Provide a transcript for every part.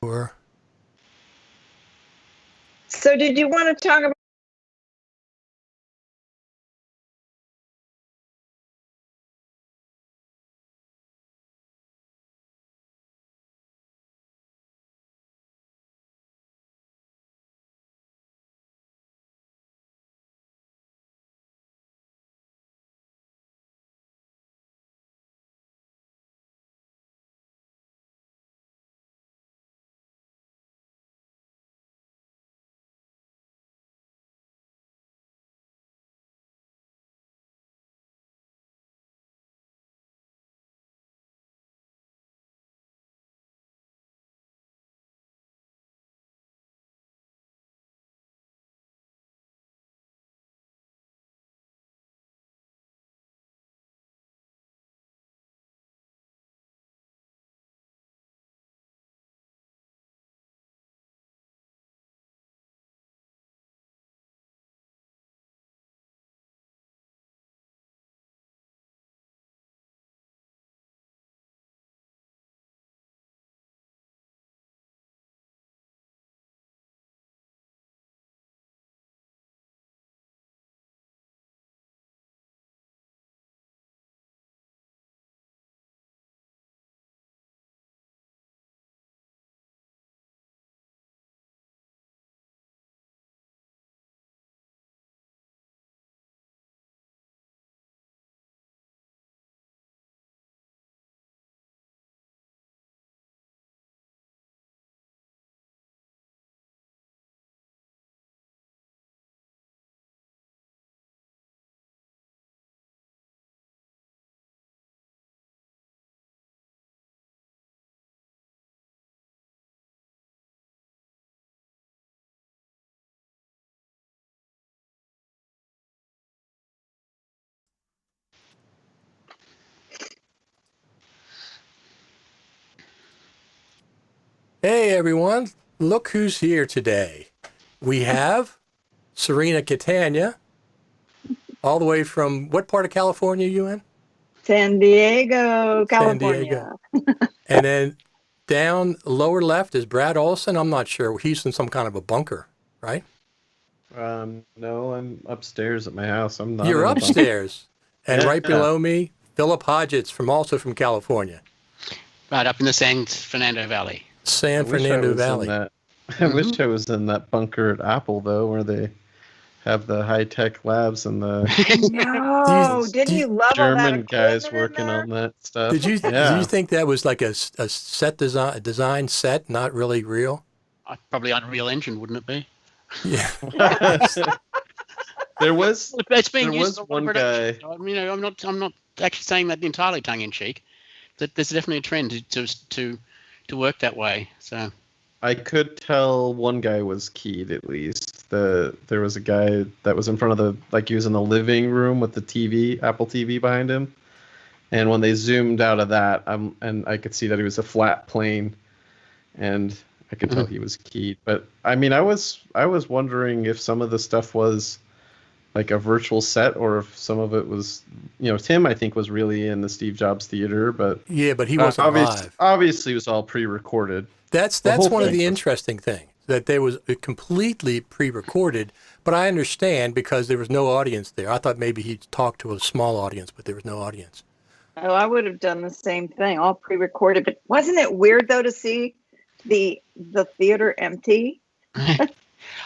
tour. So did you want to talk about? Hey everyone, look who's here today. We have Serena Catania, all the way from what part of California are you in? San Diego, California. San Diego. And then down lower left is Brad Olson. I'm not sure. He's in some kind of a bunker, right? No, I'm upstairs at my house. I'm not. You're upstairs. And Yeah. right below me, Philip Hodgetts, also from California. Right up in the San Fernando Valley. San Fernando Valley. I wish I was in that bunker at Apple, though, where they have the high-tech labs and the No, didn't you love all that German guys equipment in working there? on that stuff. Did you Yeah. think that was like a set design set, not really real? Probably Unreal Engine, wouldn't it be? Yeah. There was It's being There used was in one production. guy- I mean, I'm not actually saying that entirely tongue in cheek. That there's definitely a trend to work that way. So I could tell one guy was keyed at least. There was a guy that was in front of he was in the living room with the TV, Apple TV behind him. And when they zoomed out of that, and I could see that it was a flat plane, and I could tell he was keyed. But I mean, I was wondering if some of the stuff was like a virtual set, or if some of it was, Tim I think was really in the Steve Jobs Theater, but Yeah, but he wasn't live. Obviously, it was all pre-recorded. That's whole one of thing the was- interesting things, that there was completely pre-recorded, but I understand because there was no audience there. I thought maybe he talked to a small audience, but there was no audience. Oh, I would have done the same thing, all pre-recorded. But wasn't it weird though to see the theater empty?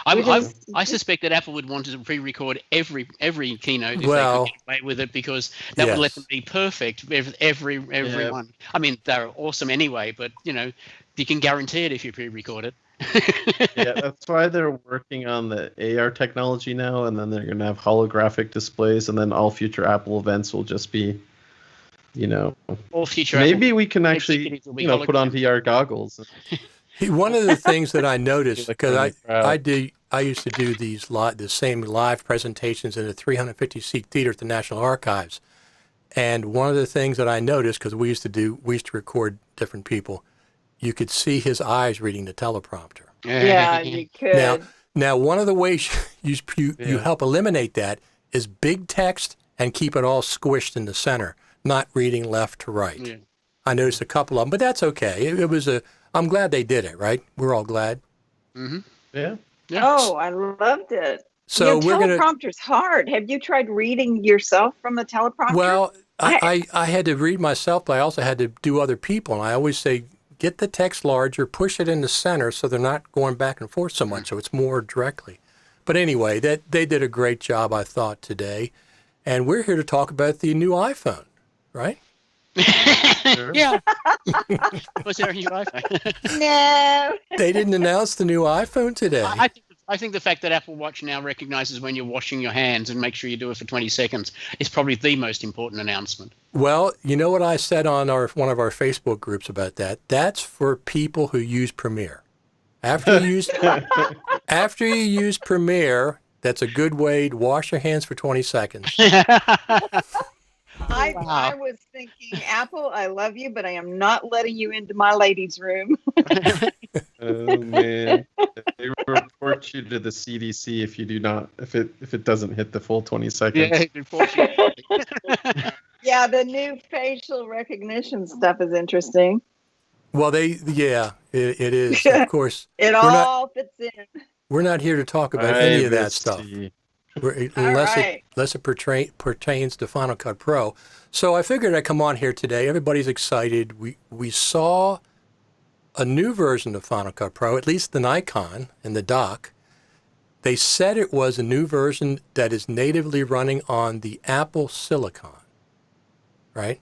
I suspect that Apple would want to pre-record every keynote if they could get away with it, because that would let them be perfect everyone. I mean, they're awesome anyway, but you can guarantee it if you pre-record it. Yeah, that's why they're working on the AR technology now, and then they're going to have holographic displays, and then all future Apple events will just be, All future maybe Apple we can actually, executives will be put on holographic. VR goggles. One of the things that I noticed, Like because really I used to do the same live presentations in a 350-seat theater at the National Archives, and one of the things that I noticed, because we used to record different people, you could see his eyes reading the teleprompter. Yeah, you could. Now one of the ways you help eliminate that is big text and keep it all squished in the center, not reading left to right. Yeah. I noticed a couple of them, but that's okay. It was a I'm glad they did it, right? We're all glad. Mm-hmm. Yeah. Yeah. Oh, I loved it. So we're going to, teleprompter's hard. Have you tried reading yourself from the teleprompter? well, I- I had to read myself, but I also had to do other people. And I always say, get the text larger, push it in the center so they're not going back and forth so much, so it's more directly. But anyway, they did a great job, I thought, today. And we're here to talk about the new iPhone, right? Sure. Yeah. Was there a new iPhone? No. They didn't announce the new iPhone today. I think the fact that Apple Watch now recognizes when you're washing your hands and make sure you do it for 20 seconds is probably the most important announcement. Well, you know what I said on one of our Facebook groups about that? That's for people who use Premiere. After you use Premiere, that's a good way to wash your hands for 20 seconds. I was thinking, Apple, I love you, but I am not letting you into my ladies' room. Oh man, they report you to the CDC if you do not, if it doesn't hit the full 20 seconds. Yeah, unfortunately. Yeah, the new facial recognition stuff is interesting. Well, it is, of course. It We're all fits in. We're not here to talk about any of that Privacy. stuff. Unless right. it pertains to Final Cut Pro. So I figured I'd come on here today. Everybody's excited. We saw a new version of Final Cut Pro, at least an icon in the dock. They said it was a new version that is natively running on the Apple Silicon, right?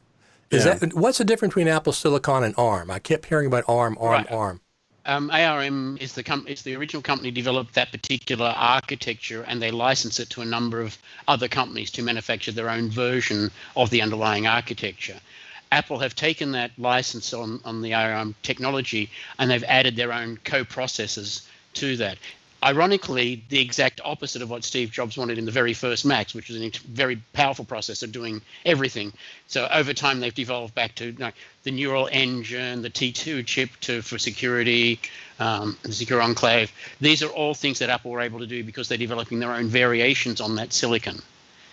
What's the difference between Apple Silicon and ARM? I kept hearing about ARM. Right. ARM. ARM is the original company developed that particular architecture, and they license it to a number of other companies to manufacture their own version of the underlying architecture. Apple have taken that license on the ARM technology, and they've added their own co-processors to that. Ironically, the exact opposite of what Steve Jobs wanted in the very first Macs, which was a very powerful processor doing everything. So over time, they've devolved back to the neural engine, the T2 chip for security, the secure enclave. These are all things that Apple were able to do because they're developing their own variations on that silicon.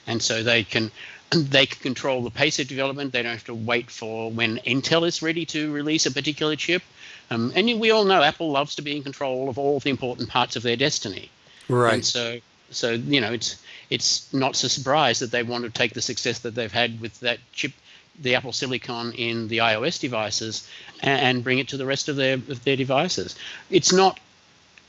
And so they can control the pace of development. They don't have to wait for when Intel is ready to release a particular chip. And we all know Apple loves to be in control of all the important parts of their destiny. Right. And so it's not a surprise that they want to take the success that they've had with that chip, the Apple Silicon in the iOS devices, and bring it to the rest of their devices. It's not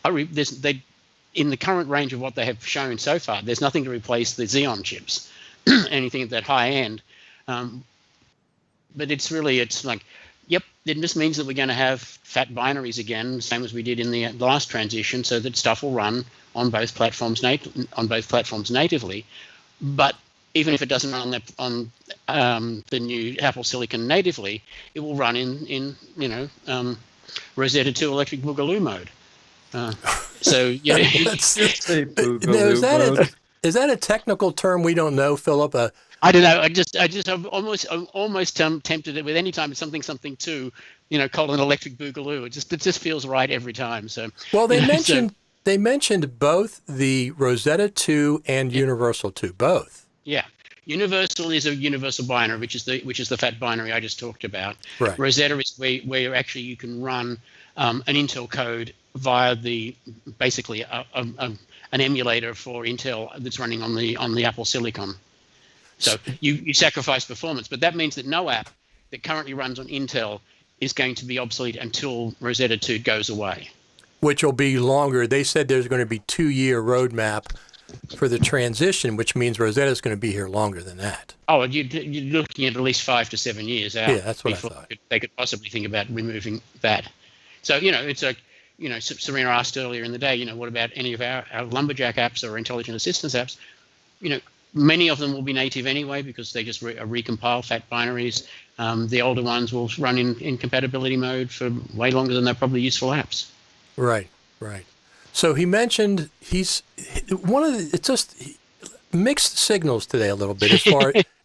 in the current range of what they have shown so far. There's nothing to replace the Xeon chips, anything at that high end. But it's like. Yep, it just means that we're going to have fat binaries again, same as we did in the last transition, so that stuff will run on both platforms natively. But even if it doesn't run on the new Apple Silicon natively, it will run in Rosetta 2 Electric Boogaloo mode. So yeah, is that a technical term we don't know, Philip? I don't know. I'm almost tempted with any time it's something to, call an Electric Boogaloo. It just feels right every time. So well, they mentioned both the Rosetta 2 and Universal 2, both. Yeah, Universal is a universal binary, which is the fat binary I just talked about. Right. Rosetta is where actually you can run an Intel code via basically an emulator for Intel that's running on the Apple Silicon. So you sacrifice performance, but that means that no app that currently runs on Intel is going to be obsolete until Rosetta 2 goes away. Which will be longer. They said there's going to be 2-year roadmap for the transition, which means Rosetta is going to be here longer than that. Oh, you're looking at least 5 to 7 years out. Yeah, that's what I thought. They could possibly think about removing that. So, it's like, Serena asked earlier in the day, what about any of our Lumberjack apps or intelligent assistance apps? Many of them will be native anyway because they just recompile fat binaries. The older ones will run in compatibility mode for way longer than they're probably useful apps. Right. So he mentioned it's just mixed signals today a little bit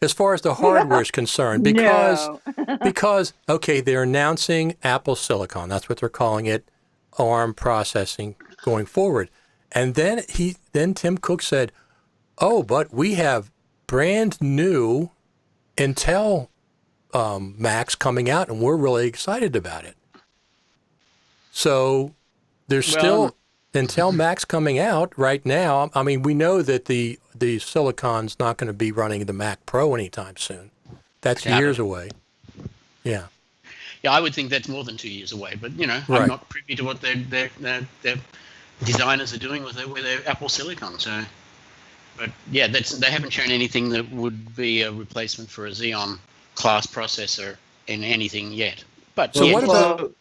as far as the hardware is concerned because okay, they're announcing Apple Silicon. That's what they're calling it, ARM processing going forward. And then Tim Cook said, "Oh, but we have brand new Intel Macs coming out, and we're really excited about it." So there's still Intel Macs coming out right now. I mean, we know that the Silicon's not going to be running the Mac Pro anytime soon. That's years away. Yeah. Yeah, I would think that's more than 2 years away. But Right. I'm not privy to what their designers are doing with their Apple Silicon. So, but yeah, they haven't shown anything that would be a replacement for a Xeon class processor in anything yet. But So what about?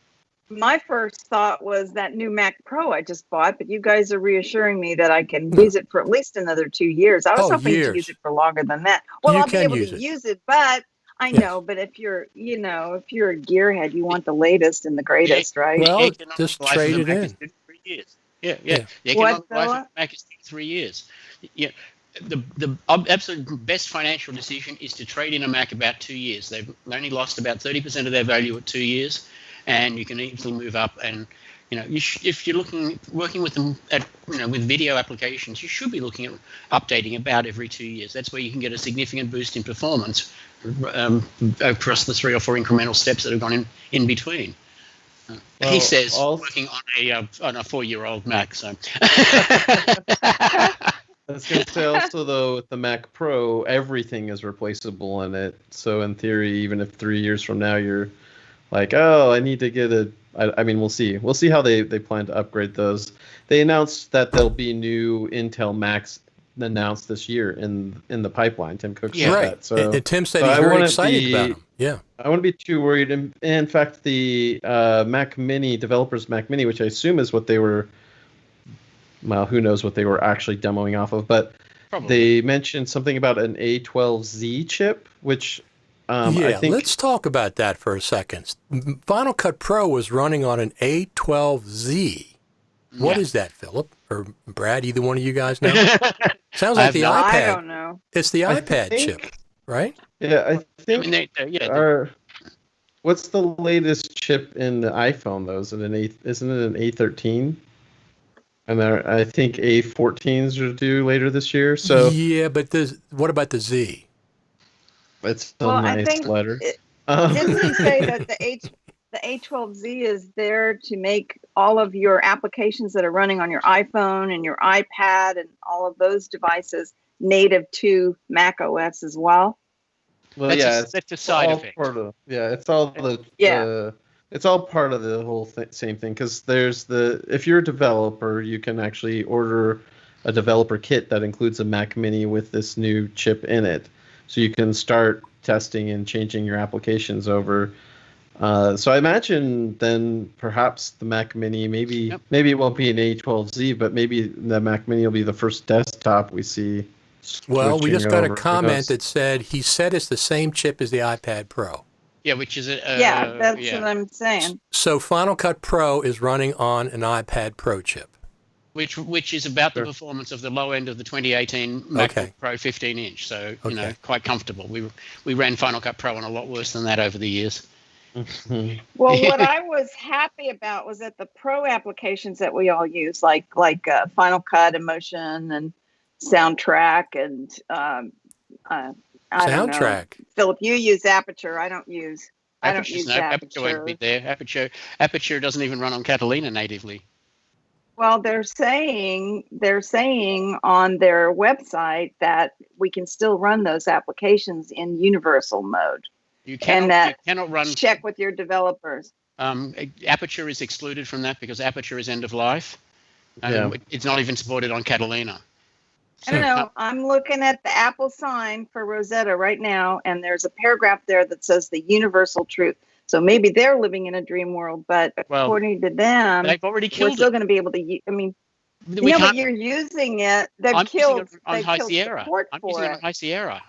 My first thought was that new Mac Pro I just bought, but you guys are reassuring me that I can use it for at least another 2 years. I was hoping to use it for longer than that. Well, I'll be able to use it, but I know. But if you're a gearhead, you want the latest and the greatest, right? Well, just trade it in. 3 years. Yeah. The economic life of the Mac is 3 years. Yeah. The absolute best financial decision is to trade in a Mac about 2 years. They've only lost about 30% of their value at 2 years. And you can easily move up, and if you're working with them at with video applications, you should be looking at updating about every 2 years. That's where you can get a significant boost in performance across the 3 or 4 incremental steps that have gone in between. He says working on a 4-year-old Mac. So I was going to say also, though, with the Mac Pro, everything is replaceable in it. So in theory, even if 3 years from now you're like, oh, I need to get I mean, we'll see. We'll see how they plan to upgrade those. They announced that there'll be new Intel Macs announced this year in the pipeline. Tim Cook said that. So, and Tim said he's very excited about them. Yeah. I wouldn't be too worried. And in fact, the Mac Mini, developers Mac Mini, which I assume is what they were, well, who knows what they were actually demoing off of, but they mentioned something about an A12Z chip, which... I think, let's talk about that for a second. Final Cut Pro was running on an A12Z. What is that, Philip or Brad? Either one of you guys know? Sounds like the iPad. I don't know. It's the iPad chip, right? Yeah, I think. What's the latest chip in the iPhone though? Isn't it an A13? And I think A14s are due later this year. So yeah, but what about the Z? It's still a nice letter. Didn't he say that the A12Z is there to make all of your applications that are running on your iPhone and your iPad and all of those devices native to Mac OS as well? Well, that's a side effect. It's all part of the whole same thing, because if you're a developer, you can actually order a developer kit that includes a Mac Mini with this new chip in it. So you can start testing and changing your applications over. So I imagine then perhaps the Mac Mini, maybe it won't be an A12Z, but maybe the Mac Mini will be the first desktop we see. Well, we just got a comment that said he said it's the same chip as the iPad Pro. Yeah, which is that's what I'm saying. So Final Cut Pro is running on an iPad Pro chip. Which is about the performance of the low end of the 2018 MacBook Pro 15-inch. So, quite comfortable. We ran Final Cut Pro on a lot worse than that over the years. Well, what I was happy about was that the Pro applications that we all use, like Final Cut, Emotion, and Soundtrack, and I don't know. Philip, you use Aperture. I don't use Aperture. Aperture won't be there. Aperture doesn't even run on Catalina natively. Well, they're saying on their website that we can still run those applications in universal mode. You cannot run. Check with your developers. Aperture is excluded from that because Aperture is end of life. It's not even supported on Catalina. I don't know. I'm looking at the Apple sign for Rosetta right now, and there's a paragraph there that says the universal truth. So maybe they're living in a dream world, but according to them, they've already killed we're still going to be able to. I mean, but you're using it. They've killed High Sierra. I'm using it on High Sierra.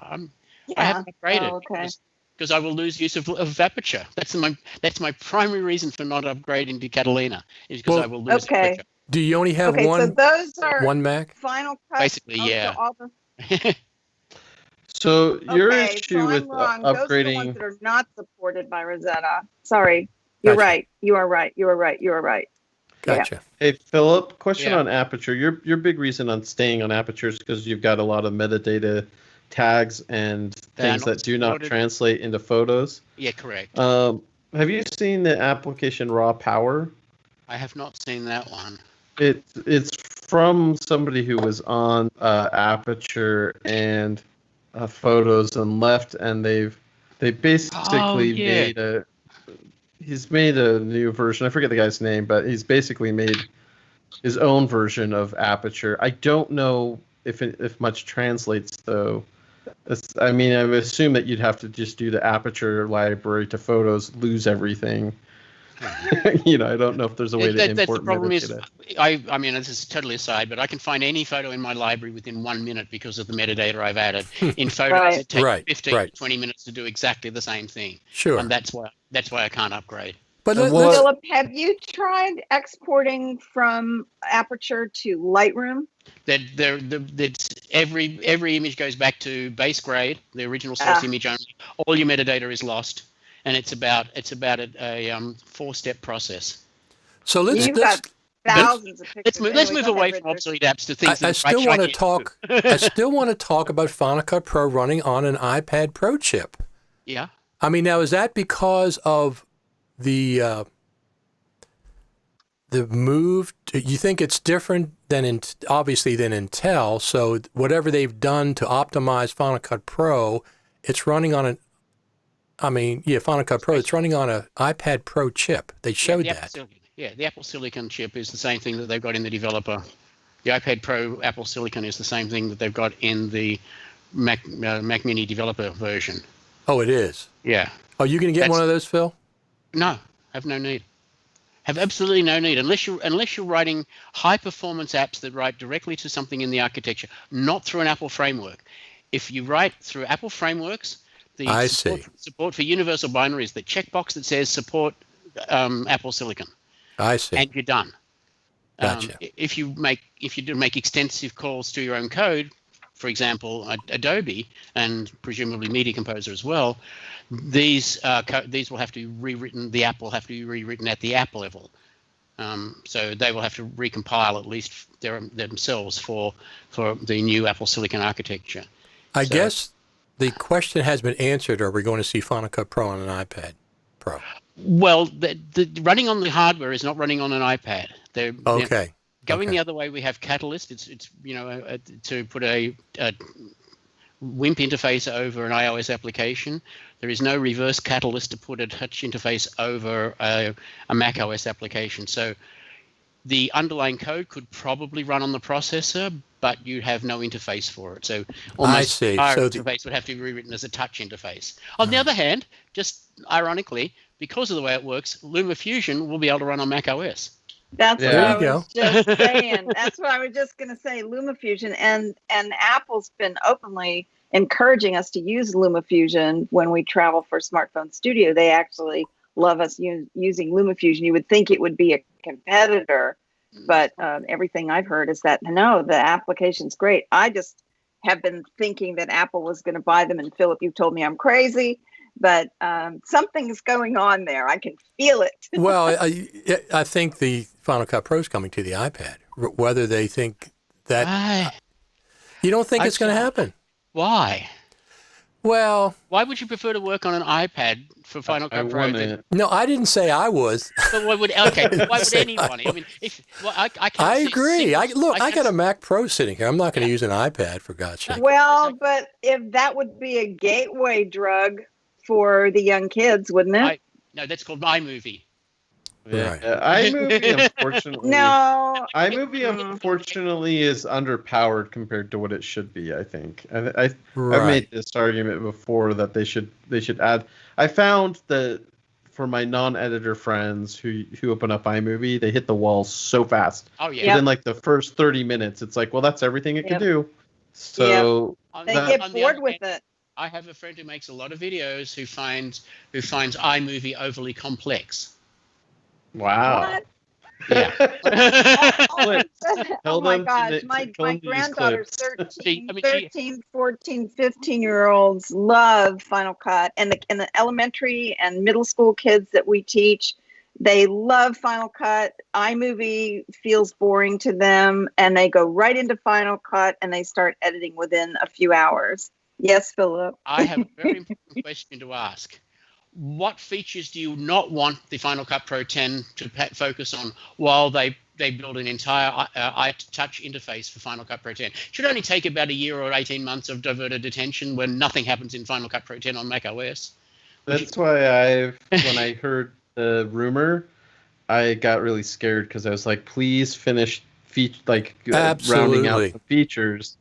I haven't upgraded because I will lose use of Aperture. That's my primary reason for not upgrading to Catalina is because I will lose Aperture. Do you only have one? So those are one Mac. Final Cut. Basically, yeah. So your issue with upgrading... Those are the ones that are not supported by Rosetta. Sorry. You're right. You are right. Gotcha. Yeah. Hey, Philip, question on Aperture. Your big reason on staying on Aperture is because you've got a lot of metadata tags and things that do not translate into photos. Yeah, correct. Have you seen the application Raw Power? I have not seen that one. It's from somebody who was on Aperture and Photos and left, and they basically he's made a new version. I forget the guy's name, but he's basically made his own version of Aperture. I don't know if much translates though. I mean, I would assume that you'd have to just do the Aperture library to Photos, lose everything. I don't know if there's a way to import. That's the problem metadata. I mean, this is totally aside, but I can find any photo in my library within 1 minute because of the metadata I've added. In Photos, it takes 15 to 20 minutes to do exactly the same thing. Sure. And that's why I can't upgrade. But Philip, have you tried exporting from Aperture to Lightroom? Every image goes back to base grade, the original source image only. All your metadata is lost. And it's about a 4-step process. So you've got thousands of pictures. Let's move away from obsolete apps to things. I still want to talk. I still want to talk about Final Cut Pro running on an iPad Pro chip. Yeah. I mean, now is that because of the move? You think it's different than obviously than Intel? So whatever they've done to optimize Final Cut Pro, it's running on Final Cut Pro. It's running on an iPad Pro chip. They showed that. The Apple Silicon chip is the same thing that they've got in the developer. The iPad Pro Apple Silicon is the same thing that they've got in the Mac Mini developer version. Oh, it is? Yeah. Are you going to get one of those, Phil? No, have no need. Have absolutely no need unless you're writing high performance apps that write directly to something in the architecture, not through an Apple framework. If you write through Apple frameworks, support for universal binaries, the checkbox that says support Apple Silicon. I see. And you're done. Gotcha. If you do make extensive calls to your own code, for example, Adobe and presumably Media Composer as well, these will have to be rewritten. The app will have to be rewritten at the app level. So they will have to recompile at least themselves for the new Apple Silicon architecture. I guess the question has been answered. Are we going to see Final Cut Pro on an iPad Pro? Well, the running on the hardware is not running on an iPad. They're going the other way. We have Catalyst. It's to put a WIMP interface over an iOS application. There is no reverse Catalyst to put a touch interface over a Mac OS application. So the underlying code could probably run on the processor, but you have no interface for it. So almost the interface would have to be rewritten as a touch interface. On the other hand, just ironically, because of the way it works, LumaFusion will be able to run on Mac OS. That's what I was just saying. That's what I was just going to say, LumaFusion. And Apple's been openly encouraging us to use LumaFusion when we travel for Smartphone Studio. They actually love us using LumaFusion. You would think it would be a competitor, but everything I've heard is that, no, the application's great. I just have been thinking that Apple was going to buy them. And Philip, you told me I'm crazy. But something's going on there. I can feel it. Well, I think the Final Cut Pro is coming to the iPad. Whether they think that... You don't think it's going to happen? Why? Well... Why would you prefer to work on an iPad for Final Cut Pro? No, I didn't say I was. But why would anybody? I mean, I agree. I got a Mac Pro sitting here. I'm not going to use an iPad, for God's sake. Well, but if that would be a gateway drug for the young kids, wouldn't it? No, that's called iMovie. Yeah. Right. iMovie, unfortunately. No. iMovie, unfortunately, is underpowered compared to what it should be. I think. I've made this argument before that they should add. I found that for my non-editor friends who open up iMovie, they hit the wall so fast. Oh yeah. Within like the first 30 minutes, it's like, well, that's everything it can do. So they get bored with it. I have a friend who makes a lot of videos who finds iMovie overly complex. Wow. What? Yeah. Oh my gosh. My granddaughter's 13, 14, 15-year-olds love Final Cut. And the elementary and middle school kids that we teach, they love Final Cut. iMovie feels boring to them, and they go right into Final Cut and they start editing within a few hours. Yes, Philip. I have a very important question to ask. what features do you not want the Final Cut Pro 10 to focus on while they build an entire touch interface for Final Cut Pro 10? It should only take about a year or 18 months of diverted attention when nothing happens in Final Cut Pro 10 on Mac OS. That's why when I heard the rumor, I got really scared because I was like, please finish rounding out the features.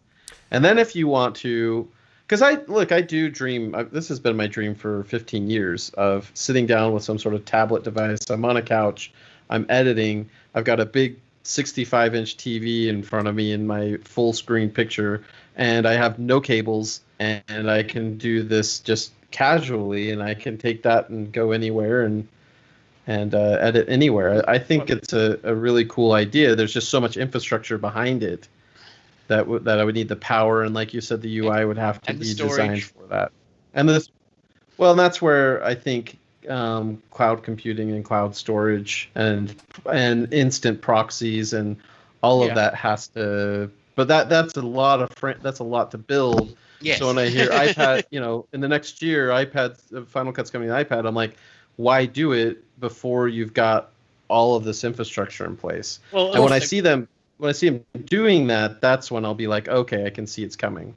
And then if you want to, because I do dream, this has been my dream for 15 years of sitting down with some sort of tablet device. I'm on a couch, I'm editing, I've got a big 65-inch TV in front of me in my full screen picture, and I have no cables, and I can do this just casually, and I can take that and go anywhere and edit anywhere. I think it's a really cool idea. There's just so much infrastructure behind it that I would need the power, and like you said, the UI would have to be designed for that. And that's where I think cloud computing and cloud storage and instant proxies and all of that has to. But that's a lot to build. Yes. So when I hear iPad, in the next year, Final Cut's coming to iPad, I'm like, why do it before you've got all of this infrastructure in place? Well, and when I see them doing that, that's when I'll be like, okay, I can see it's coming.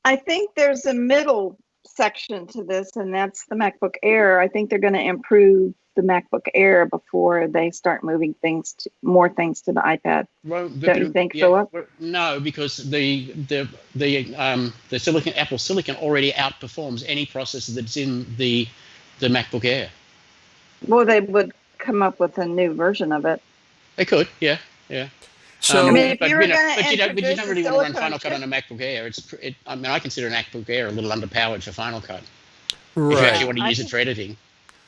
I think there's a middle section to this, and that's the MacBook Air. I think they're going to improve the MacBook Air before they start moving more things to the iPad. Well, don't you think, Philip? No, because the Apple Silicon already outperforms any processor that's in the MacBook Air. Well, they would come up with a new version of it. They could, yeah. So, you don't really want to run Final Cut on a MacBook Air. I consider an MacBook Air a little underpowered for Final Cut. Right. If you actually want to use it for editing.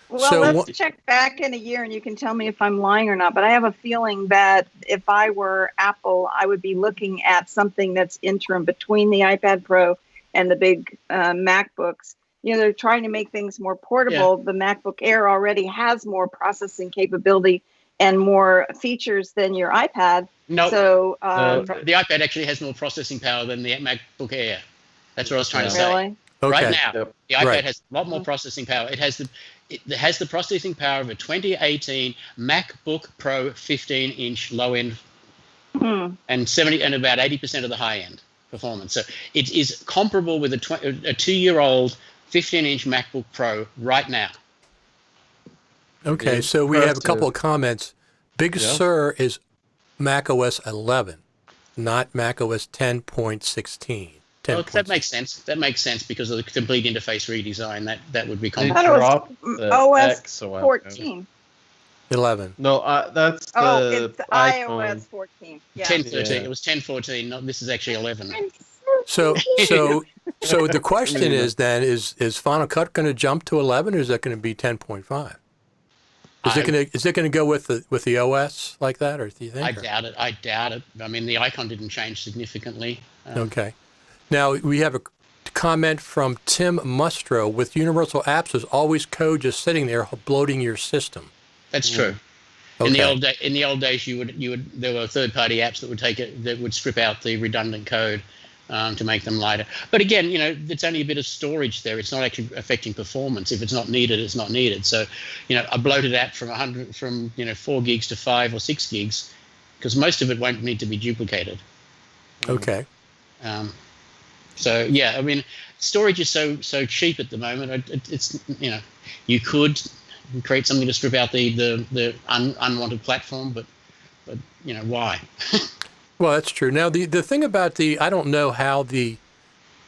Well, let's check back in a year and you can tell me if I'm lying or not. But I have a feeling that if I were Apple, I would be looking at something that's interim between the iPad Pro and the big MacBooks. They're trying to make things more portable. Yeah. The MacBook Air already has more processing capability and more features than your iPad. No, so the iPad actually has more processing power than the MacBook Air. That's what I was trying to say. Really? Okay. Right now, the iPad has a lot more processing power. It has the processing power of a 2018 MacBook Pro 15-inch low-end and about 80% of the high-end performance. So it is comparable with a 2-year-old 15-inch MacBook Pro right now. Okay, so we have a couple of comments. Big Sur is Mac OS 11, not Mac OS 10.16. Well, that makes sense. That makes sense because of the complete interface redesign. That would be complicated. OS 14. 11. No, that's the it's iOS 14. Yeah. 10.13. It was 10.14. No, this is actually 11. So the question is then: is Final Cut going to jump to 11, or is that going to be 10.5? Is it going to go with the OS like that, or do you think? I doubt it. I mean, the icon didn't change significantly. Okay. Now we have a comment from Tim Mustro. With Universal Apps, there's always code just sitting there bloating your system. That's true. Okay. In the old days, there were third-party apps that would strip out the redundant code to make them lighter. But again, it's only a bit of storage there. It's not actually affecting performance. If it's not needed, it's not needed. So, a bloated app from 4 gigs to 5 or 6 gigs, because most of it won't need to be duplicated. Okay. So yeah, I mean, storage is so cheap at the moment. It's you could create something to strip out the unwanted platform, but why? Well, that's true. Now the thing about I don't know how the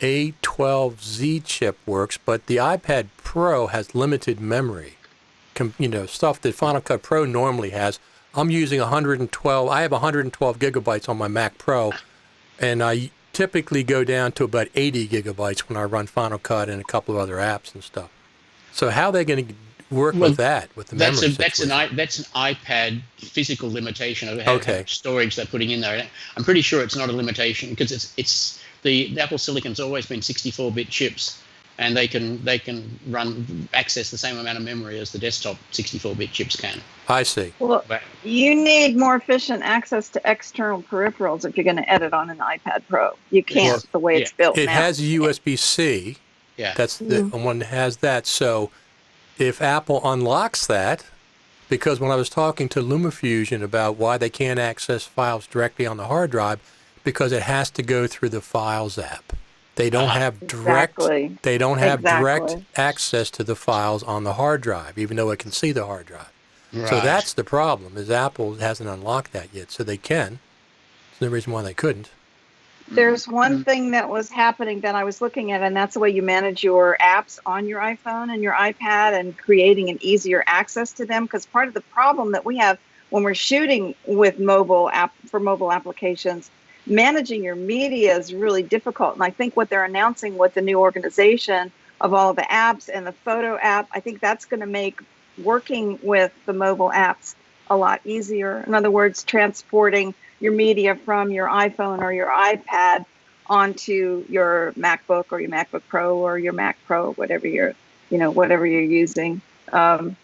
A12Z chip works, but the iPad Pro has limited memory. Stuff that Final Cut Pro normally has. I'm using 112. I have 112 gigabytes on my Mac Pro, and I typically go down to about 80 gigabytes when I run Final Cut and a couple of other apps and stuff. So how are they going to work with the memory? That's an iPad physical limitation of how much storage they're putting in there. I'm pretty sure it's not a limitation because it's the Apple Silicon's always been 64-bit chips, and they can access the same amount of memory as the desktop 64-bit chips can. I see. Well, you need more efficient access to external peripherals if you're going to edit on an iPad Pro. You can't the way it's built now. It has USB-C. Yeah. That's the one that has that. So if Apple unlocks that, because when I was talking to LumaFusion about why they can't access files directly on the hard drive, because it has to go through the Files app. They don't have direct. Exactly. They don't have direct Exactly. access to the files on the hard drive, even though it can see the hard drive. Right. So that's the problem. Is Apple hasn't unlocked that yet. So they can. There's no reason why they couldn't. There's one thing that was happening that I was looking at, and that's the way you manage your apps on your iPhone and your iPad and creating an easier access to them. Because part of the problem that we have when we're shooting with mobile applications, managing your media is really difficult. And I think what they're announcing with the new organization of all the apps and the photo app, I think that's going to make working with the mobile apps a lot easier. In other words, transporting your media from your iPhone or your iPad onto your MacBook or your MacBook Pro or your Mac Pro, whatever you're using. But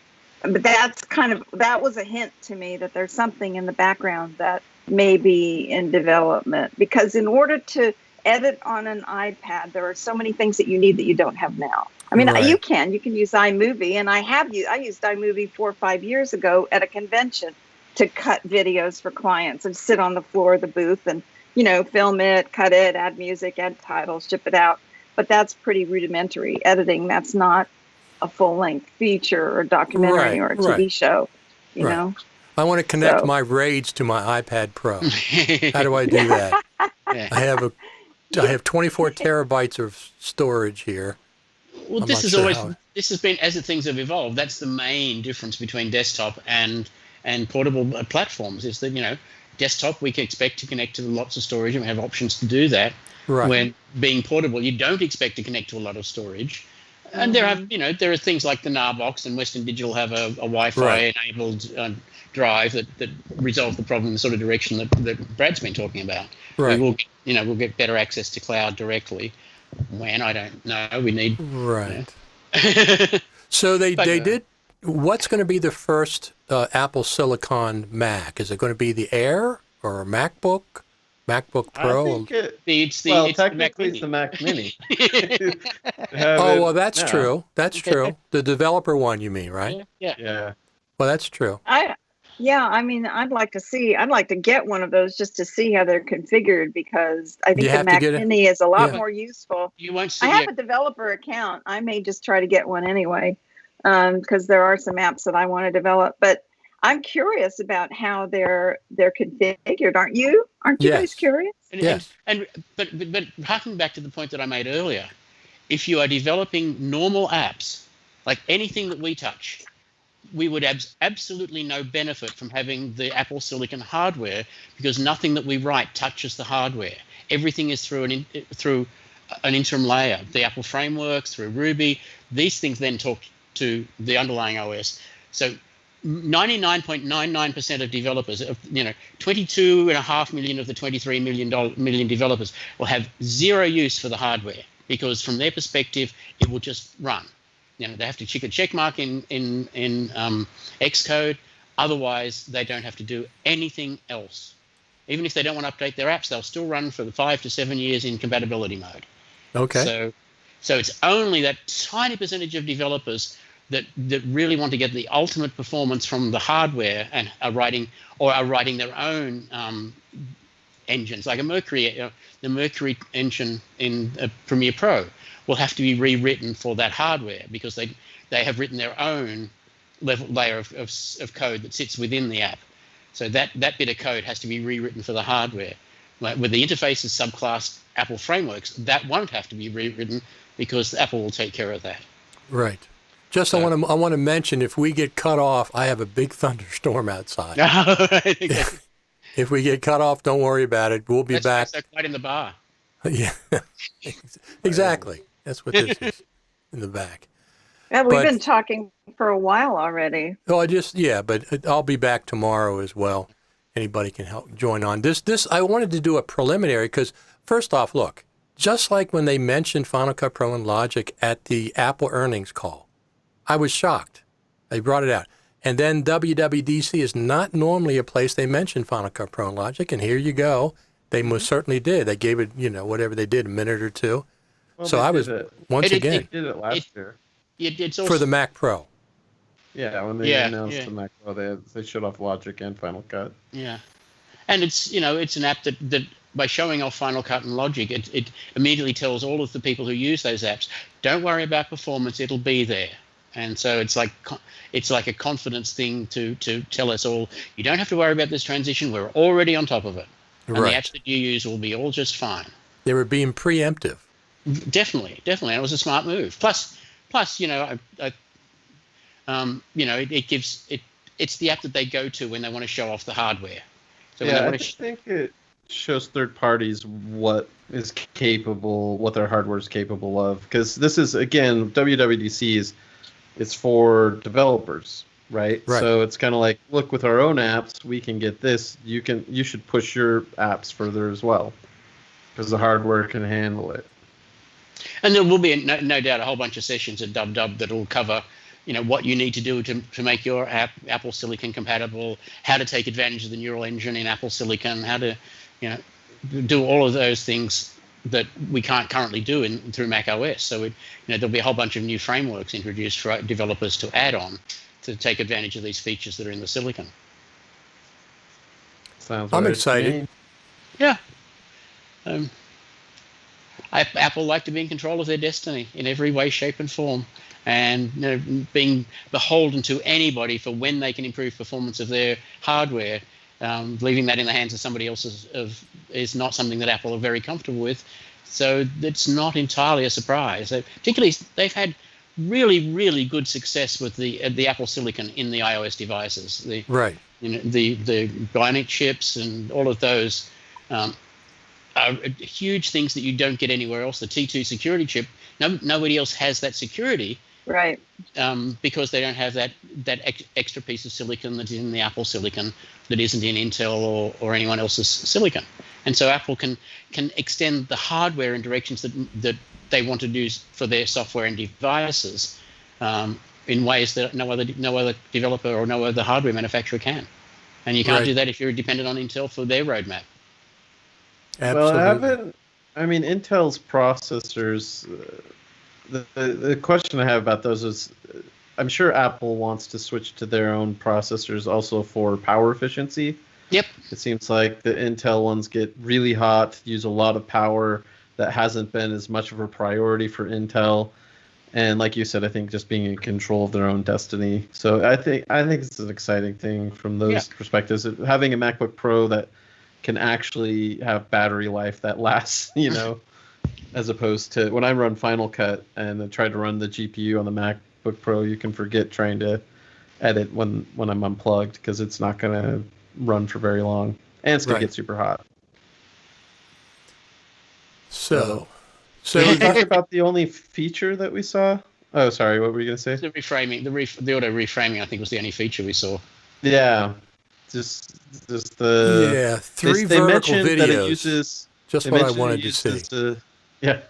that was a hint to me that there's something in the background that may be in development, because in order to edit on an iPad, there are so many things that you need that you don't have now. I mean, Right. you can use iMovie, and I used iMovie 4 or 5 years ago at a convention to cut videos for clients and sit on the floor of the booth and, film it, cut it, add music, add titles, ship it out. But that's pretty rudimentary editing. That's not a full-length feature or documentary or a TV show, you know? I want to connect my RAIDs to my iPad Pro. How do I do that? I have 24 terabytes of storage here. Well, this has been, as the things have evolved, that's the main difference between desktop and portable platforms, is that, desktop, we can expect to connect to lots of storage, and we have options to do that. Right. When being portable, you don't expect to connect to a lot of storage. And there are things like the NARBox, and Western Digital have a Wi-Fi enabled drive that resolve the problem in the sort of direction that Brad's been talking about. Right. We'll get better access to cloud directly. When, I don't know. We need So they did. What's going to be the first Apple Silicon Mac? Is it going to be the Air or a MacBook Pro? I think technically it's the Mac Mini. Well, that's true. That's true. The developer one, you mean, right? Yeah. Well, that's true. I'd like to get one of those just to see how they're configured, because I think the Mac Mini is a lot more useful. You won't see I have a developer account. I may just try to get one anyway, because there are some apps that I want to develop. But I'm curious about how they're configured. Aren't you? Aren't you guys curious? Yes. But harking back to the point that I made earlier, if you are developing normal apps, like anything that we touch, we would have absolutely no benefit from having the Apple Silicon hardware, because nothing that we write touches the hardware. Everything is through an interim layer, the Apple frameworks, through Ruby. These things then talk to the underlying OS. So 99.99% of developers, 22.5 million of the 23 million developers will have zero use for the hardware, because from their perspective, it will just run. They have to check a check mark in Xcode. Otherwise, they don't have to do anything else. Even if they don't want to update their apps, they'll still run for the 5 to 7 years in compatibility mode. Okay. So it's only that tiny percentage of developers that really want to get the ultimate performance from the hardware and are writing their own engines, like the Mercury engine in Premiere Pro will have to be rewritten for that hardware, because they have written their own layer of code that sits within the app. So that bit of code has to be rewritten for the hardware. Like with the interfaces subclass Apple frameworks, that won't have to be rewritten, because Apple will take care of that. Right. I want to mention, if we get cut off, I have a big thunderstorm outside. If we get cut off, don't worry about it. We'll be back. That's right in the bar. Yeah, exactly. That's what this is in the back. Yeah, we've been talking for a while already. Oh, but I'll be back tomorrow as well. Anybody can help join on. This I wanted to do a preliminary, because first off, look, just like when they mentioned Final Cut Pro and Logic at the Apple earnings call, I was shocked. They brought it out. And then WWDC is not normally a place they mention Final Cut Pro and Logic, and here you go. They most certainly did. They gave it, whatever they did, a minute or two. Well, so I was, once again. They did it last year. It's also, for the Mac Pro. Yeah, when they announced the Mac Pro, they showed off Logic and Final Cut. Yeah, and it's an app that by showing off Final Cut and Logic, it immediately tells all of the people who use those apps, don't worry about performance, it'll be there. And so it's like a confidence thing to tell us all, you don't have to worry about this transition, we're already on top of it. And the apps that you use will be all just fine. They were being preemptive. Definitely. And it was a smart move. Plus, it's the app that they go to when they want to show off the hardware. So I think it shows third parties what is capable, what their hardware is capable of. Because this is, again, WWDC it's for developers, right? So it's kind of like, look, with our own apps, we can get this. You should push your apps further as well, because the hardware can handle it. And there will be no doubt a whole bunch of sessions at WWDC that will cover, what you need to do to make your app Apple Silicon compatible, how to take advantage of the neural engine in Apple Silicon, how to, do all of those things that we can't currently do through Mac OS. So there'll be a whole bunch of new frameworks introduced for developers to add on to take advantage of these features that are in the Silicon. I'm excited. Yeah. Apple like to be in control of their destiny in every way, shape, and form, and being beholden to anybody for when they can improve performance of their hardware. Leaving that in the hands of somebody else is not something that Apple are very comfortable with. So it's not entirely a surprise. Particularly, they've had really, really good success with the Apple Silicon in the iOS devices. The Bionic chips and all of those are huge things that you don't get anywhere else. The T2 security chip, nobody else has that security. Right. Because they don't have that extra piece of silicon that's in the Apple Silicon that isn't in Intel or anyone else's silicon. And so Apple can extend the hardware in directions that they want to do for their software and devices in ways that no other developer or no other hardware manufacturer can. And you can't do that if you're dependent on Intel for their roadmap. Absolutely. Well, Intel's processors. The question I have about those is, I'm sure Apple wants to switch to their own processors also for power efficiency. Yep. It seems like the Intel ones get really hot, use a lot of power. That hasn't been as much of a priority for Intel. And like you said, I think just being in control of their own destiny. So I think it's an exciting thing from those perspectives. Having a MacBook Pro that can actually have battery life that lasts, as opposed to when I run Final Cut and I try to run the GPU on the MacBook Pro, you can forget trying to edit when I'm unplugged, because it's not going to run for very long, and it's going to get super hot. So you talk about the only feature that we saw. Oh, sorry, what were you going to say? The reframing, the auto reframing, I think, was the only feature we saw. Yeah, just the 3 they vertical mentioned videos. That it uses, just what I wanted to see. Yeah.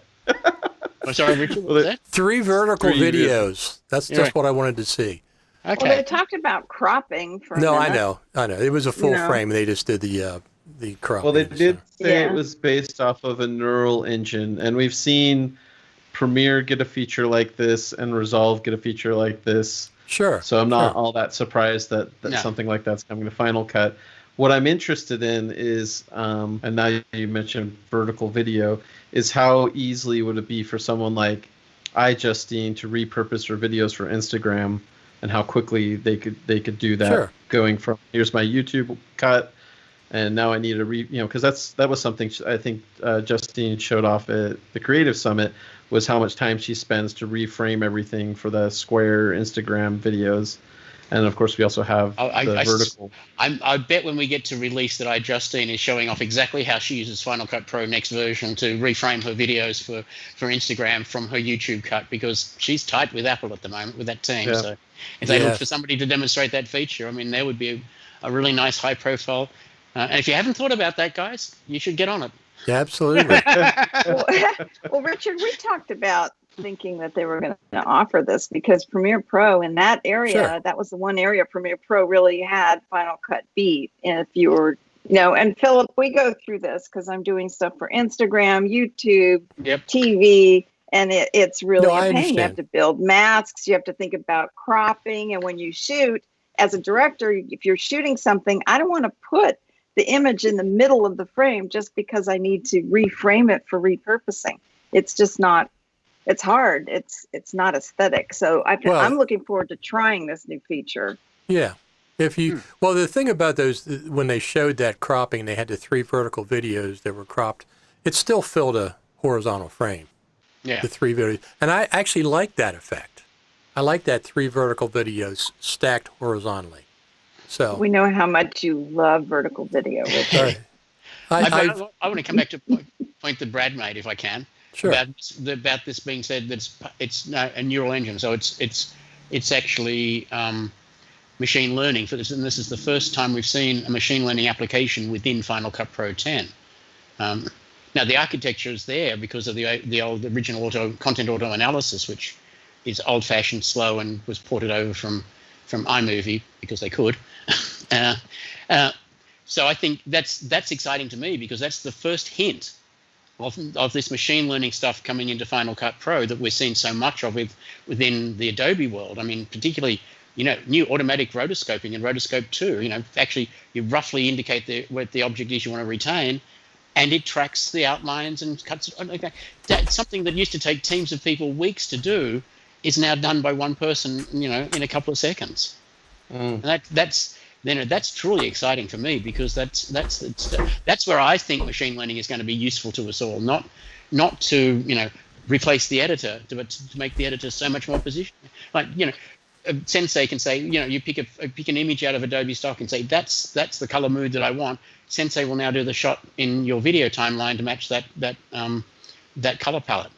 I'm sorry, Richard. What was that? 3 vertical videos. That's just what I wanted to see. Okay. Well, they talked about cropping for a minute. I know. It was a full frame. They just did the cropping. Well, they did say it was based off of a neural engine, and we've seen Premiere get a feature like this and Resolve get a feature like this. Sure. So I'm not all that surprised that something like that's coming to Final Cut. What I'm interested in is, and now you mentioned vertical video, is how easily would it be for someone like iJustine to repurpose her videos for Instagram, and how quickly they could do that, going from here's my YouTube cut, and now I need to because that was something I think Justine showed off at the Creative Summit, was how much time she spends to reframe everything for the Square Instagram videos. And of course, we also have the vertical. I bet when we get to release that iJustine is showing off exactly how she uses Final Cut Pro next version to reframe her videos for Instagram from her YouTube cut, because she's tight with Apple at the moment with that team. Yeah. So if they look for somebody to demonstrate that feature, I mean, there would be a really nice high profile. And if you haven't thought about that, guys, you should get on it. Yeah, absolutely. Well, Richard, we talked about thinking that they were going to offer this, because Premiere Pro in that area, that was the one area Premiere Pro really had Final Cut beat. And if you were, and Philip, we go through this because I'm doing stuff for Instagram, YouTube, TV, And it's really No, a I pain. understand. You have to build masks. You have to think about cropping. And when you shoot, as a director, if you're shooting something, I don't want to put the image in the middle of the frame just because I need to reframe it for repurposing. It's just not, it's hard. It's not aesthetic. So I'm looking forward to trying this new feature. Yeah. Well, the thing about those, when they showed that cropping, they had the 3 vertical videos that were cropped, it still filled a horizontal frame. Yeah. The 3 videos. And I actually like that effect. I like that 3 vertical videos stacked horizontally. So we know how much you love vertical video, Richard. I want to come back to a point that Brad made, if I can. Sure. About this being said that it's a neural engine, so it's actually machine learning for this, and this is the first time we've seen a machine learning application within Final Cut Pro 10. Now the architecture is there because of the old original content auto analysis, which is old-fashioned, slow, and was ported over from iMovie because they could. So I think that's exciting to me because that's the first hint of this machine learning stuff coming into Final Cut Pro that we're seeing so much of within the Adobe world. I mean, particularly, new automatic rotoscoping and Rotoscope 2. Actually, you roughly indicate what the object is you want to retain, and it tracks the outlines and cuts it. Okay. That's something that used to take teams of people weeks to do is now done by one person, in a couple of seconds. And that's truly exciting for me because that's where I think machine learning is going to be useful to us all. Not to replace the editor, but to make the editor so much more position. Like Sensei can say, you pick an image out of Adobe stock and say that's the color mood that I want. Sensei will now do the shot in your video timeline to match that color palette.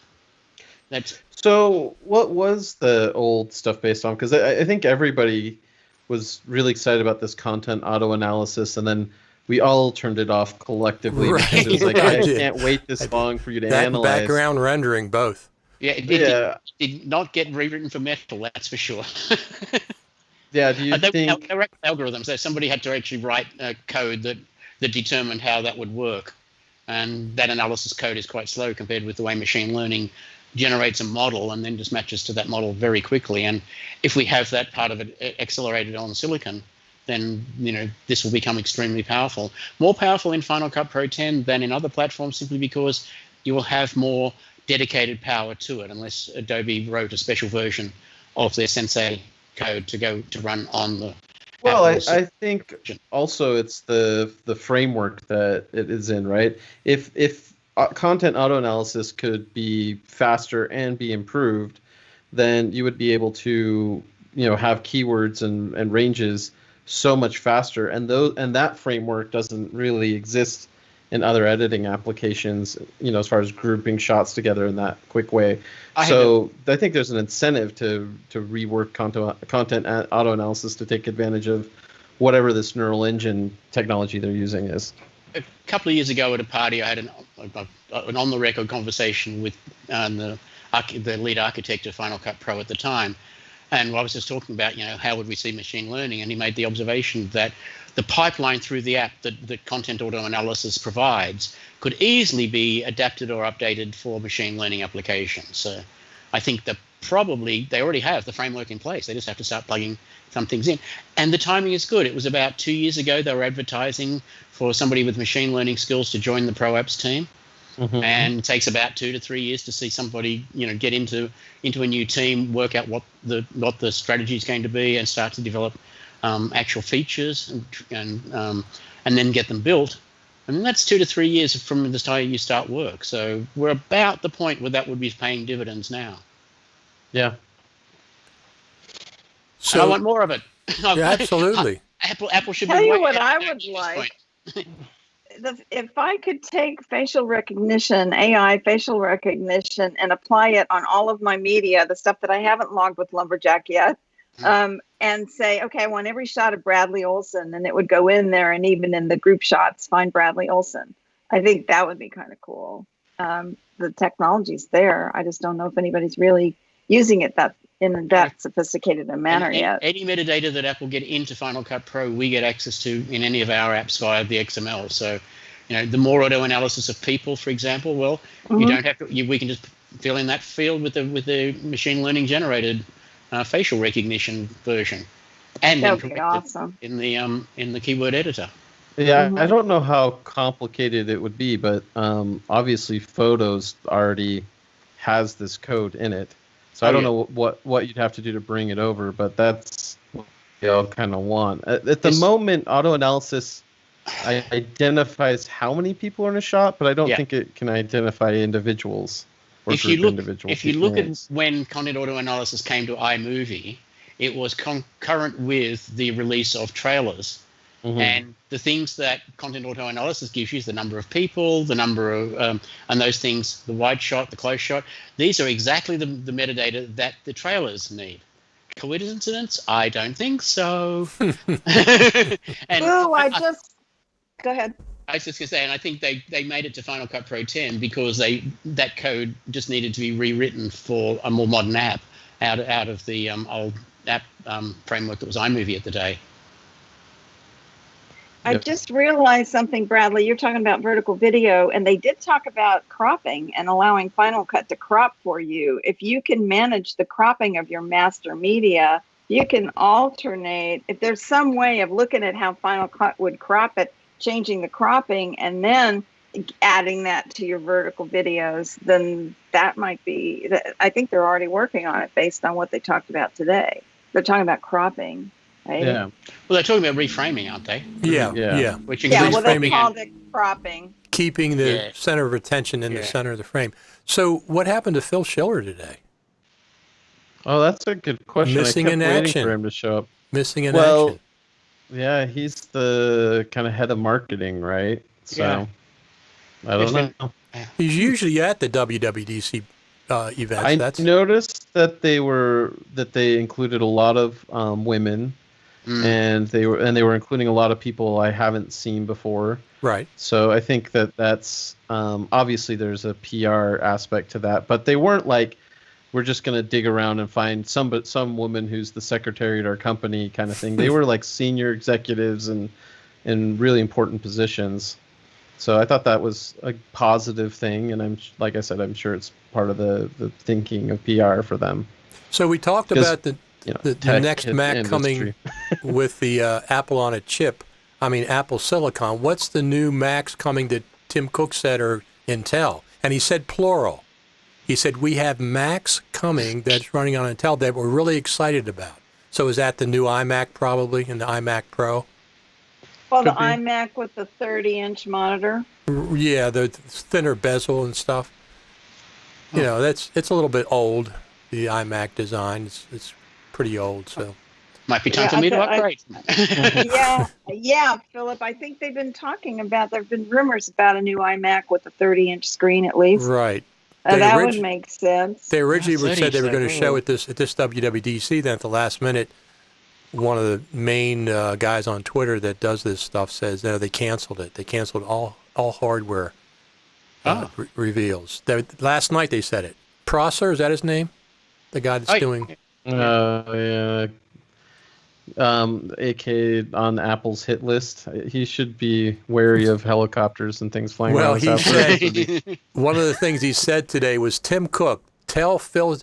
So what was the old stuff based on? Because I think everybody was really excited about this content auto analysis, and then we all turned it off collectively because it was like, I can't wait this long for you to analyze. Background rendering, both. Yeah, it did not get rewritten for Metal, that's for sure. Yeah, do you think... They were algorithms, so somebody had to actually write code that determined how that would work. And that analysis code is quite slow compared with the way machine learning generates a model and then just matches to that model very quickly. And if we have that part of it accelerated on silicon, then this will become extremely powerful. More powerful in Final Cut Pro 10 than in other platforms, simply because you will have more dedicated power to it, unless Adobe wrote a special version of their Sensei code to run on the. Well, I think also it's the framework that it is in, right? If content auto analysis could be faster and be improved, then you would be able to have keywords and ranges so much faster, and that framework doesn't really exist in other editing applications, as far as grouping shots together in that quick way. I think there's an incentive to rework content auto analysis to take advantage of whatever this neural engine technology they're using is. A couple of years ago at a party, I had an on-the-record conversation with the lead architect of Final Cut Pro at the time, and I was just talking about, how would we see machine learning, and he made the observation that the pipeline through the app that content auto analysis provides could easily be adapted or updated for machine learning applications. So I think that probably they already have the framework in place. They just have to start plugging some things in. And the timing is good. It was about 2 years ago they were advertising for somebody with machine learning skills to join the Pro Apps team. Mm-hmm. And it takes about 2 to 3 years to see somebody, get into a new team, work out what the strategy is going to be, and start to develop actual features and then get them built. And that's 2 to 3 years from the time you start work. So we're about the point where that would be paying dividends now. Yeah. So and I want more of it. Yeah, absolutely. Apple should tell be you what I would like. If I could take facial recognition, AI facial recognition, and apply it on all of my media, the stuff that I haven't logged with Lumberjack yet, and say, okay, I want every shot of Bradley Olson, and it would go in there, and even in the group shots, find Bradley Olson. I think that would be kind of cool. The technology's there. I just don't know if anybody's really using it in that sophisticated a manner yet. Any metadata that Apple get into Final Cut Pro, we get access to in any of our apps via the XML. So, the more auto analysis of people, for example, well, you don't have to. We can just fill in that field with the machine learning generated facial recognition version, and then That'd be correct awesome. it in the keyword editor. Yeah, Mhm. I don't know how complicated it would be, but obviously Photos already has this code in it. So I don't know what you'd have to do to bring it over, but that's what they all kind of want. At the moment, auto analysis identifies how many people are in a shot, but I don't think it can identify individuals or if you group look, individual if you people. look at when content auto analysis came to iMovie, it was concurrent with the release of trailers. Mm-hmm. And the things that content auto analysis gives you is the number of people, the number of, and those things, the wide shot, the close shot. These are exactly the metadata that the trailers need. Coincidence? I don't think so. And go ahead. I was just going to say, and I think they made it to Final Cut Pro 10 because that code just needed to be rewritten for a more modern app out of the old app framework that was iMovie at the day. I just realized something, Bradley. You're talking about vertical video, and they did talk about cropping and allowing Final Cut to crop for you. If you can manage the cropping of your master media, you can alternate. If there's some way of looking at how Final Cut would crop it, changing the cropping, and then adding that to your vertical videos, then that might be, I think they're already working on it based on what they talked about today. They're talking about cropping. Right? Yeah. Well, they're talking about reframing, aren't they? Yeah. Which includes they called it cropping. Keeping the center of attention in the center of the frame. So what happened to Phil Schiller today? Oh, that's a good question. Missing I kept in waiting action. for him to show up. Missing in action. Yeah, he's the kind of head of marketing, right? So I don't know. He's usually at the WWDC events. I noticed that they included a lot of women. And they were including a lot of people I haven't seen before. Right. So I think that's obviously there's a PR aspect to that, but they weren't like, we're just going to dig around and find some woman who's the secretary at our company kind of thing. They were like senior executives and in really important positions. So I thought that was a positive thing, and like I said, I'm sure it's part of the thinking of PR for them. So we talked about the next Mac industry coming with the Apple on a chip. I mean, Apple Silicon. What's the new Macs coming that Tim Cook said are Intel? And he said plural. He said, we have Macs coming that's running on Intel that we're really excited about. So is that the new iMac probably and the iMac Pro? Well, the iMac with the 30-inch monitor. Yeah, the thinner bezel and stuff. You know, it's a little bit old, the iMac design. It's pretty old, so. Might be time for me to upgrade. Yeah, Philip, I think they've been talking about, there have been rumors about a new iMac with a 30-inch screen at least. Right. That would make sense. They originally said they were going to show at this WWDC, then at the last minute, one of the main guys on Twitter that does this stuff says, no, they canceled it. They canceled all hardware reveals. Last night they said it. Prosser, is that his name? The guy that's doing... yeah. AK on Apple's hit list. He should be wary of helicopters and things flying around his house. One of the things he said today was, Tim Cook, tell Phil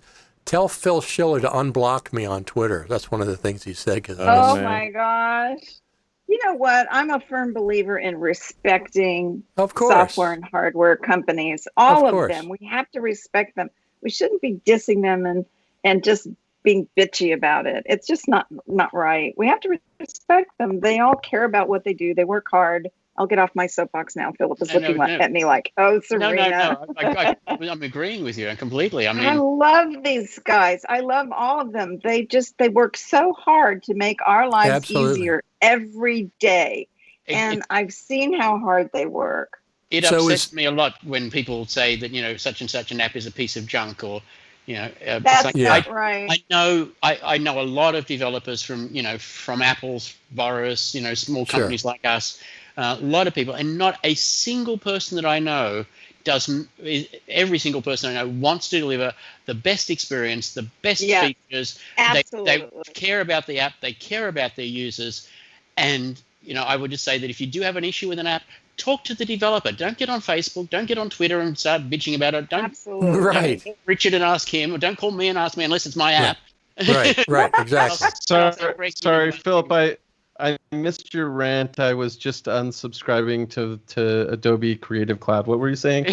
Schiller to unblock me on Twitter. That's one of the things he said. My gosh. You know what? I'm a firm believer in respecting software and hardware companies. All of them. We have to respect them. We shouldn't be dissing them and just being bitchy about it. It's just not right. We have to respect them. They all care about what they do. They work hard. I'll get off my soapbox now. Philip is looking at me like, oh, Serena. No. I'm agreeing with you completely. I mean, I love these guys. I love all of them. They work so hard to make our lives easier every day. And I've seen how hard they work. It upsets me a lot when people say that, you know, such and such an app is a piece of junk, or, you know, that's not right. I know a lot of developers from Apple's Boris, you know, small companies like us, a lot of people, and not a single person that I know every single person I know wants to deliver the best experience, the best features. Absolutely. They care about the app, they care about their users. And, you know, I would just say that if you do have an issue with an app, talk to the developer. Don't get on Facebook. Don't get on Twitter and start bitching about it. Don't Absolutely. Right. Don't call Richard and ask him, or don't call me and ask me unless it's my app. Right, exactly. Sorry, Philip. I missed your rant. I was just unsubscribing to Adobe Creative Cloud. What were you saying?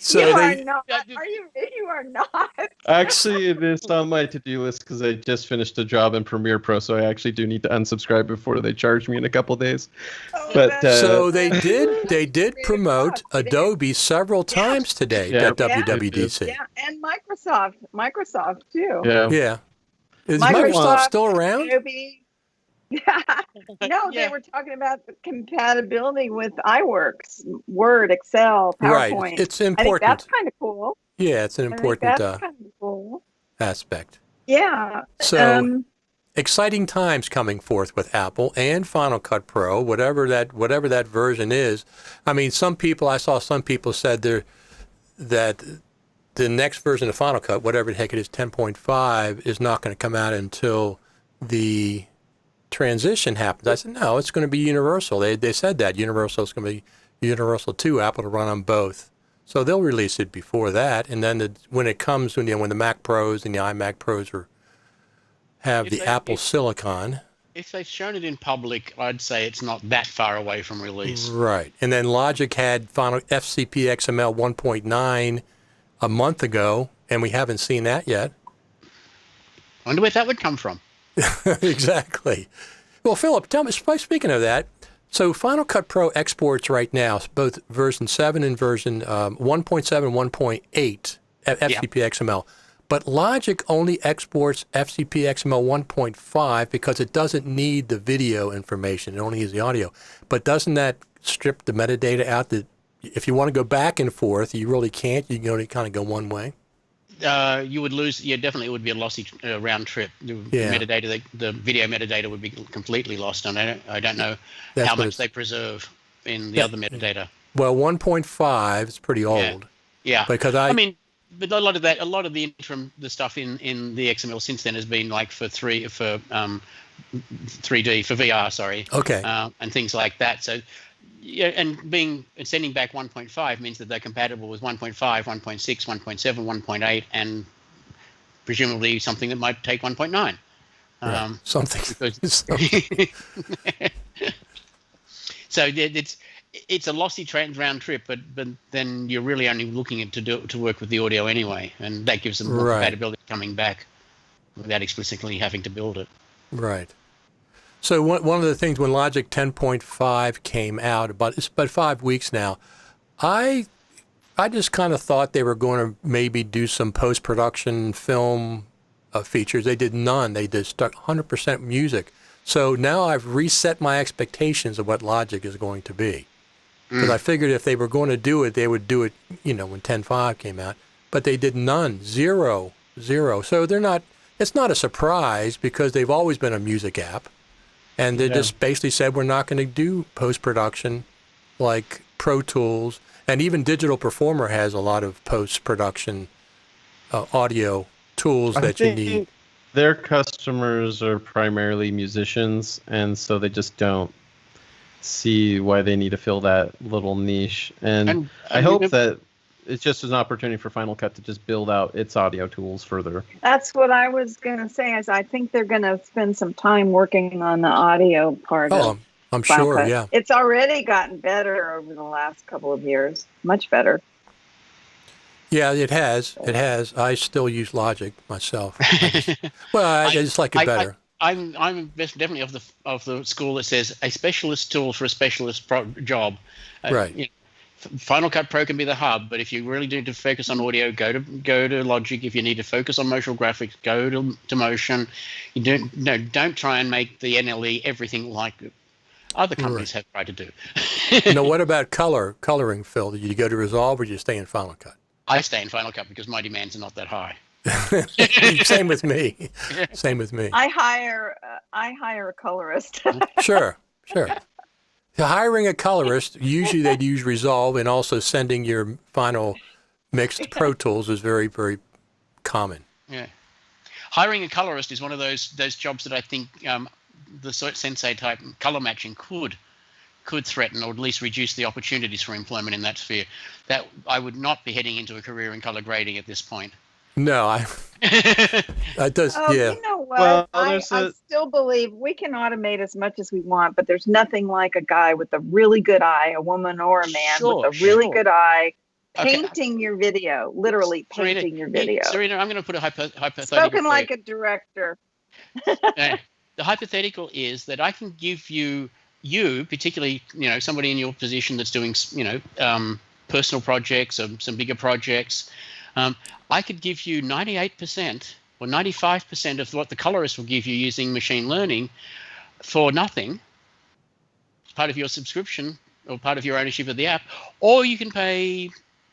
So you are not. You are not. Actually, it is on my to-do list because I just finished a job in Premiere Pro, so I actually do need to unsubscribe before they charge me in a couple days. But so they did promote Adobe several times today at WWDC. Yeah, and Microsoft too. Yeah. Is Microsoft still around? Adobe. No, they were talking about the compatibility with iWorks, Word, Excel, PowerPoint. Right, it's important. I think that's kind of cool. Yeah, it's an important kind of cool aspect. Yeah. So exciting times coming forth with Apple and Final Cut Pro, whatever that version is. I mean, I saw some people said that the next version of Final Cut, whatever the heck it is, 10.5, is not going to come out until the transition happens. I said, no, it's going to be universal. They said that Universal is going to be Universal 2, Apple to run on both. So they'll release it before that, and then when it comes, when the Mac Pros and the iMac Pros have the Apple Silicon. If they've shown it in public, I'd say it's not that far away from release. Right, and then Logic had final FCPX XML 1.9 a month ago, and we haven't seen that yet. I wonder where that would come from. Exactly. Well, Philip, tell me, speaking of that, so Final Cut Pro exports right now, both version 7 and version 1.7, 1.8 FCP XML. But Logic only exports FCP XML 1.5 because it doesn't need the video information. It only needs the audio. But doesn't that strip the metadata out that if you want to go back and forth, you really can't? You can only kind of go one way? You would lose. Yeah, definitely, it would be a lossy round trip. The metadata, the video metadata, would be completely lost. And I don't know how much they preserve in the other metadata. Well, 1.5 is pretty old. Yeah. Because but a lot of the interim, the stuff in the XML since then has been like for 3D, for VR, sorry. Okay. And things like that. So. Yeah, and sending back 1.5 means that they're compatible with 1.5, 1.6, 1.7, 1.8, and presumably something that might take 1.9. Right. Something. So it's a lossy round trip, but then you're really only looking at to work with the audio anyway, and that gives them more compatibility coming back without explicitly having to build it. Right. So one of the things when Logic 10.5 came out, it's about 5 weeks now, I just kind of thought they were going to maybe do some post-production film features. They did none. They just stuck 100% music. So now I've reset my expectations of what Logic is going to be. Because I figured if they were going to do it, they would do it, when 10.5 came out. But they did none. Zero. So it's not a surprise because they've always been a music app. And they just basically said, we're not going to do post-production like Pro Tools. And even Digital Performer has a lot of post-production audio tools that you need. Their customers are primarily musicians, and so they just don't see why they need to fill that little niche. And I hope that it's just an opportunity for Final Cut to just build out its audio tools further. That's what I was going to say. Is I think they're going to spend some time working on the audio part. Oh, I'm sure. Cut. Yeah, it's already gotten better over the last couple of years. Much better. Yeah, it has. It has. I still use Logic myself. I just like it better. I'm definitely of the school that says a specialist tool for a specialist job. Right. Final Cut Pro can be the hub, but if you really need to focus on audio, go to Logic. If you need to focus on motion graphics, go to Motion. You don't try and make the NLE everything like other companies have tried to do. What about coloring, Phil? Do you go to Resolve or do you stay in Final Cut? I stay in Final Cut because my demands are not that high. Same with me. Same with me. I hire a colorist. Sure. Hiring a colorist, usually they'd use Resolve, and also sending your final mix to Pro Tools is very, very common. Yeah. Hiring a colorist is one of those jobs that I think the Sensei type color matching could threaten, or at least reduce the opportunities for employment in that sphere, that I would not be heading into a career in color grading at this point. No, that does, yeah. You know what? Well, I still believe we can automate as much as we want, but there's nothing like a guy with a really good eye, a woman or a man with a really good eye, painting your video, literally painting your video. Serena, I'm going to put a hypothetical. Spoken like a director. The hypothetical is that I can give you, particularly, somebody in your position that's doing, personal projects or some bigger projects. I could give you 98% or 95% of what the colorist will give you using machine learning for nothing, part of your subscription or part of your ownership of the app, or you can pay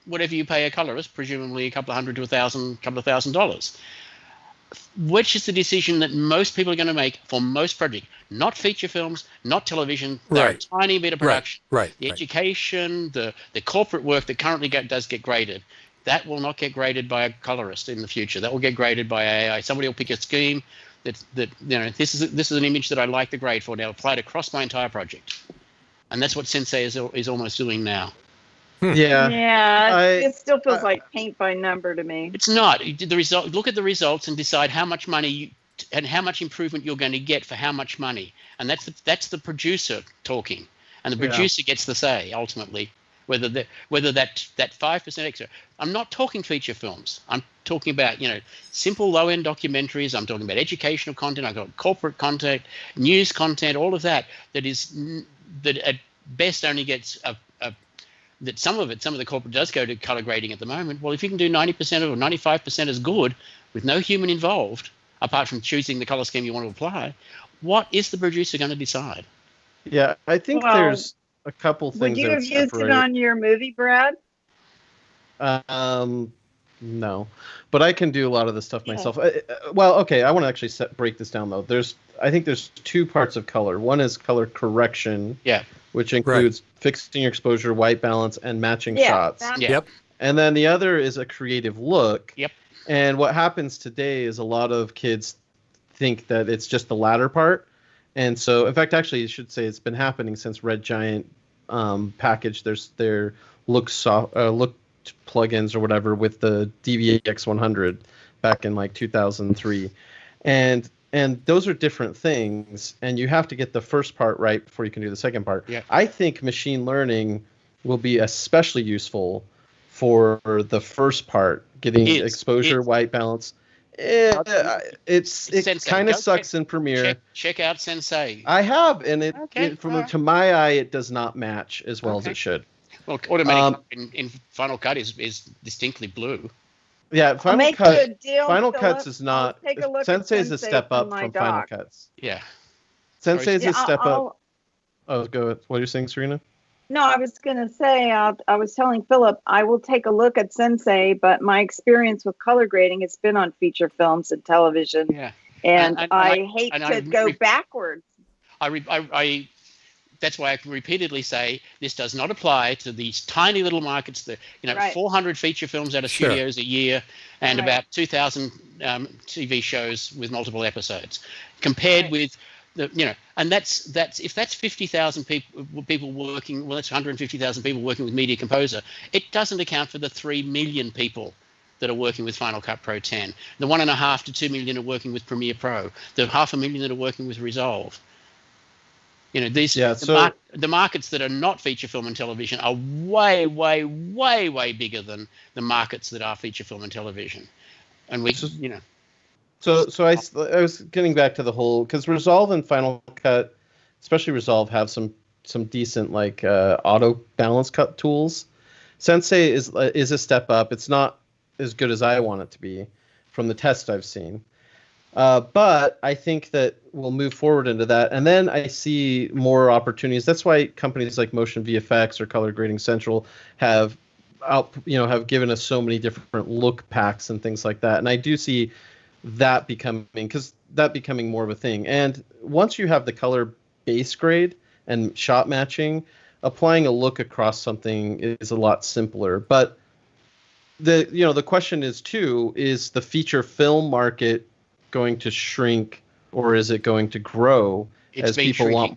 whatever you pay a colorist, presumably a couple of $100 to $1,000. Which is the decision that most people are going to make for most projects? Not feature films, not television. They're a tiny bit of production. Right. The education, the corporate work that currently does get graded, that will not get graded by a colorist in the future. That will get graded by AI. Somebody will pick a scheme that this is an image that I like the grade for. Now apply it across my entire project, and that's what Sensei is almost doing now. Yeah. It still feels like paint by number to me. It's not. The result. Look at the results and decide how much money and how much improvement you're going to get for how much money, and that's the producer talking, and the producer gets the say ultimately. Whether that 5% extra. I'm not talking feature films. I'm talking about simple low-end documentaries. I'm talking about educational content. I've got corporate content, news content, all of that that at best only gets that some of the corporate does go to color grading at the moment. Well, if you can do 90% or 95% as good with no human involved, apart from choosing the color scheme you want to apply, what is the producer going to decide? Yeah, I think there's a couple things. Would you have used it on your movie, Brad? No, but I can do a lot of this stuff myself. Well, okay, I want to actually break this down though. I think there's two parts of color. One is color correction, which includes fixing your exposure, white balance, and matching shots. And then the other is a creative look. And what happens today is a lot of kids think that it's just the latter part. And so, in fact, actually, you should say it's been happening since Red Giant packaged their look plugins or whatever with the DVX 100 back in like 2003, and those are different things. And you have to get the first part right before you can do the second part. I think machine learning will be especially useful for the first part, getting exposure, white balance. It kind of sucks in Premiere. Check out Sensei. I have, and to my eye, it does not match as well as it should. Well, automatic in Final Cut is distinctly blue. Yeah, Final Cuts is not. Sensei is a step up from Final Cuts. Yeah. Sensei is a step up. Oh, go ahead. What are you saying, Serena? No, I was going to say, I was telling Philip, I will take a look at Sensei, but my experience with color grading has been on feature films and television. Yeah. And I hate to go backwards. That's why I can repeatedly say this does not apply to these tiny little markets that, 400 feature films out of studios a year and about 2,000 TV shows with multiple episodes compared with and that's if that's 50,000 people working, well, that's 150,000 people working with Media Composer. It doesn't account for the 3 million people that are working with Final Cut Pro 10, the 1.5 to 2 million are working with Premiere Pro, the 500,000 that are working with Resolve. The markets that are not feature film and television are way, way, way, way bigger than the markets that are feature film and television, and So I was getting back to the whole, because Resolve and Final Cut, especially Resolve, have some decent auto balance cut tools. Sensei is a step up. It's not as good as I want it to be from the test I've seen. But I think that we'll move forward into that. And then I see more opportunities. That's why companies like Motion VFX or Color Grading Central have given us so many different look packs and things like that. And I do see that becoming more of a thing. And once you have the color base grade and shot matching, applying a look across something is a lot simpler. But the question is too, is the feature film market going to shrink or is it going to grow as people want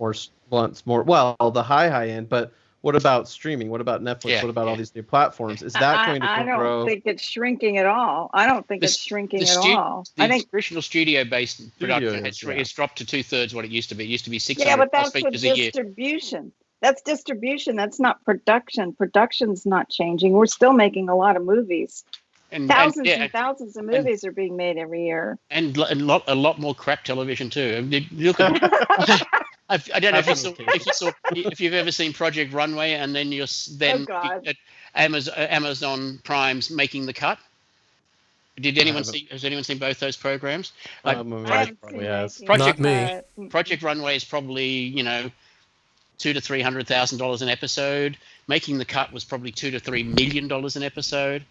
more. Well, the high end, but what about streaming? What about Netflix? What about all these new platforms? Is that going to grow? I don't think it's shrinking at all. I don't think it's shrinking at all. I think traditional studio-based production has dropped to 2/3 what it used to be. It used to be 600 yeah, but that's features a year. Distribution. That's distribution. That's not production. Production's not changing. We're still making a lot of movies. Thousands and thousands of movies are being made every year. And a lot more crap television too. Look at, I don't know if you've ever seen Project Runway, and then at Amazon Prime's Making the Cut. Has anyone seen both those programs? Project Runway is probably $200,000 to $300,000 an episode. Making the Cut was probably $2 to $3 million an episode.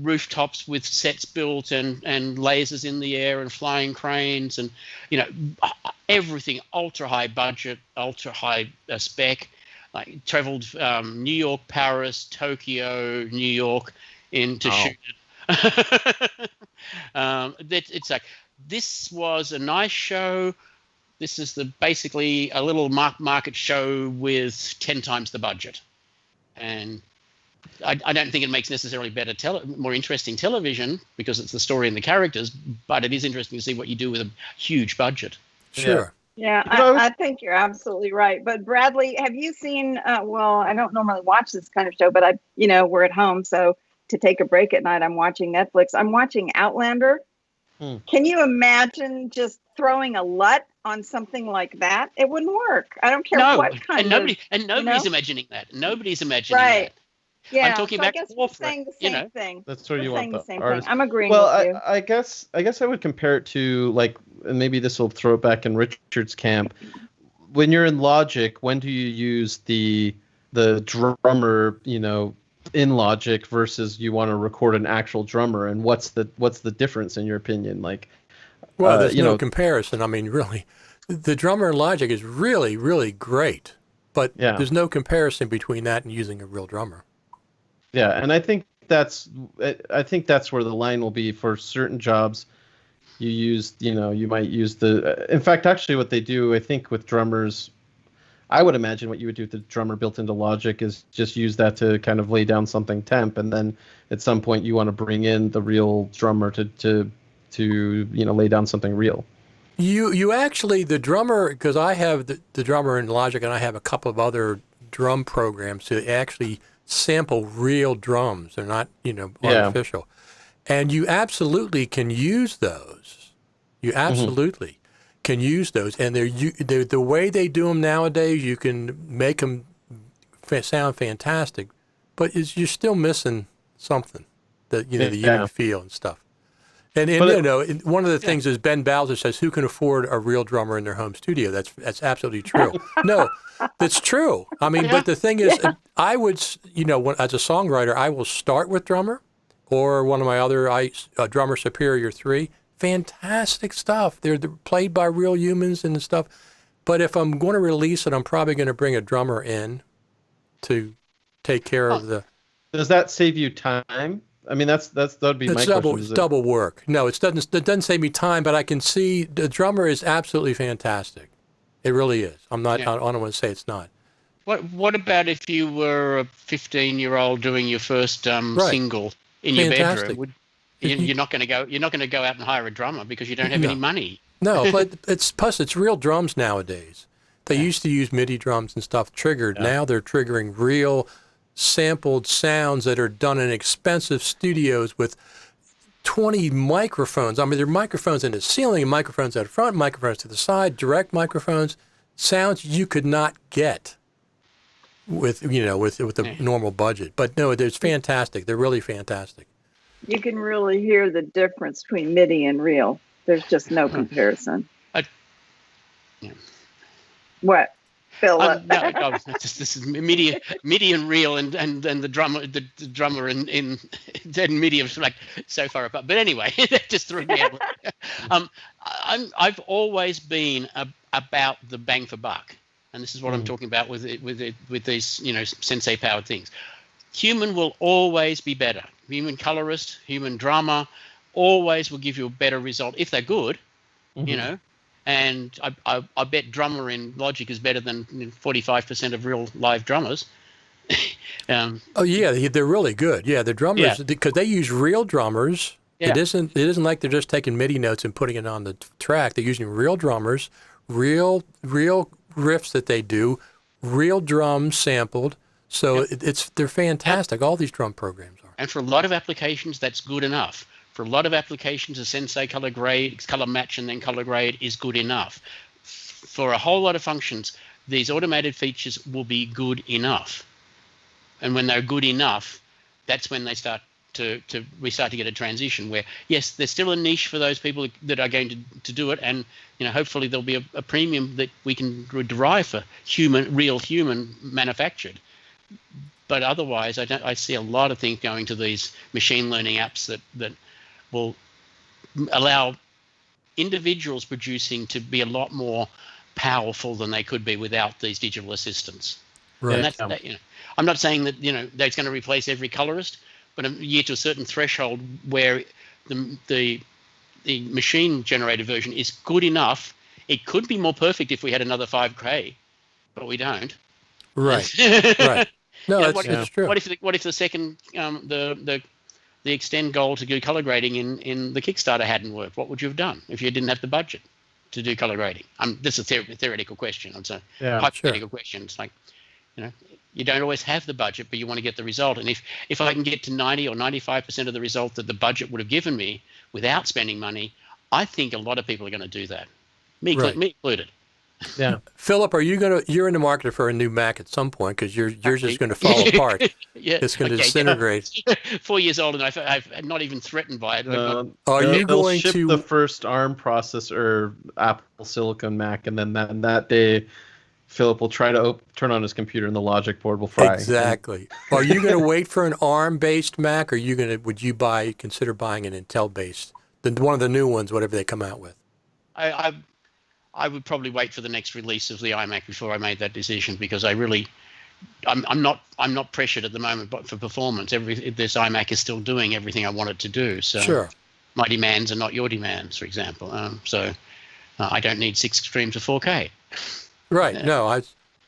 Rooftops with sets built and lasers in the air and flying cranes and everything ultra high budget, ultra high spec. Like traveled New York, Paris, Tokyo, New York to shoot it. It's like, this was a nice show. This is basically a little market show with 10 times the budget. And I don't think it makes necessarily more interesting television because it's the story and the characters, but it is interesting to see what you do with a huge budget. Sure. Yeah, I think you're absolutely right. But Bradley, have you seen, well, I don't normally watch this kind of show, but we're at home. So to take a break at night, I'm watching Netflix. I'm watching Outlander. Can you imagine just throwing a LUT on something like that? It wouldn't work. I don't care what kind nobody's imagining that. Nobody's imagining that. Yeah, I'm talking about saying the same thing. That's where you want the same artist. thing. I'm agreeing with you. I guess I would compare it to, like, and maybe this will throw it back in Richard's camp. When you're in Logic, when do you use the drummer, in Logic versus you want to record an actual drummer, and what's the difference in your opinion? Like, well, there's no comparison. I mean, really, the drummer in Logic is really, really great, but there's no comparison between that and using a real drummer. Yeah, and I think that's where the line will be for certain jobs. You might use in fact, actually what they do, I think, with drummers, I would imagine what you would do with the drummer built into Logic is just use that to kind of lay down something temp, and then at some point you want to bring in the real drummer to lay down something real. You actually, the drummer, because I have the drummer in Logic, and I have a couple of other drum programs to actually sample real drums. They're not, artificial. And you absolutely can use those. You absolutely can use those. And they're the way they do them nowadays, you can make them sound fantastic, but you're still missing something, the human feel and stuff. And one of the things is Ben Bowser says, who can afford a real drummer in their home studio? That's absolutely true. No, that's true. I mean, but the thing is, I would, as a songwriter, I will start with drummer or one of my other Drummer Superior 3. Fantastic stuff. They're played by real humans and stuff. But if I'm going to release it, I'm probably going to bring a drummer in to take care of the... Does that save you time? I mean, that'd be my question. It's double work. No, it doesn't save me time, but I can see the drummer is absolutely fantastic. It really is. I don't want to say it's not. What about if you were a 15-year-old doing your first single in your bedroom? You're not going to go out and hire a drummer because you don't have any money. No, but it's real drums nowadays. They used to use MIDI drums and stuff triggered. Yeah. Now they're triggering real sampled sounds that are done in expensive studios with 20 microphones. I mean, there are microphones in the ceiling, microphones at the front, microphones to the side, direct microphones, sounds you could not get with the normal budget. But no, it's fantastic. They're really fantastic. You can really hear the difference between MIDI and real. There's just no comparison. What? Phil? This is MIDI and real, and the drummer in MIDI are like so far apart. But anyway, that just threw me out. I've always been about the bang for buck, and this is what I'm talking about with these sensei powered things. Human will always be better. Human colorist, human drummer, always will give you a better result if they're good. and I bet drummer in Logic is better than 45% of real live drummers. Oh yeah, they're really good. Yeah, the drummers, because they use real drummers. Yeah. It isn't like they're just taking MIDI notes and putting it on the track. They're using real drummers, real riffs that they do, real drums sampled. So they're fantastic. All these drum programs are. And for a lot of applications, that's good enough. For a lot of applications, a Sensei color grade, color match, and then color grade is good enough. For a whole lot of functions, these automated features will be good enough. And when they're good enough, that's when we start to get a transition where, yes, there's still a niche for those people that are going to do it, and hopefully there'll be a premium that we can derive for real human manufactured. But otherwise, I see a lot of things going to these machine learning apps that will allow individuals producing to be a lot more powerful than they could be without these digital assistants. Right. And I'm not saying that that's going to replace every colorist, but you get to a certain threshold where the machine generated version is good enough. It could be more perfect if we had another 5K, but we don't. Right. Right. No, it's true. What if the second the extend goal to do color grading in the Kickstarter hadn't worked? What would you have done if you didn't have the budget to do color grading? This is a theoretical question. It's a hypothetical question. It's like, you don't always have the budget, but you want to get the result. And if I can get to 90 or 95% of the result that the budget would have given me without spending money, I think a lot of people are going to do that. Me included. Yeah. Philip, you're in the market for a new Mac at some point, because yours is going to fall apart. Yeah. It's going to disintegrate. 4 years old, and I've not even threatened by it. Are you going ship to the first ARM processor, Apple Silicon Mac, and then that day, Philip will try to turn on his computer and the logic board will fry. Exactly. Are you going to wait for an ARM-based Mac, or would you consider buying an Intel-based, one of the new ones, whatever they come out with? I would probably wait for the next release of the iMac before I made that decision, because I'm not pressured at the moment, but for performance, this iMac is still doing everything I want it to do. So sure. My demands are not your demands, for example. So I don't need 6 streams of 4K. Right. No,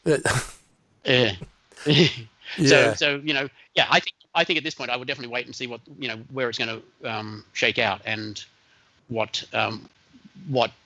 Yeah. Yeah. So I think at this point I would definitely wait and see where it's going to shake out, and what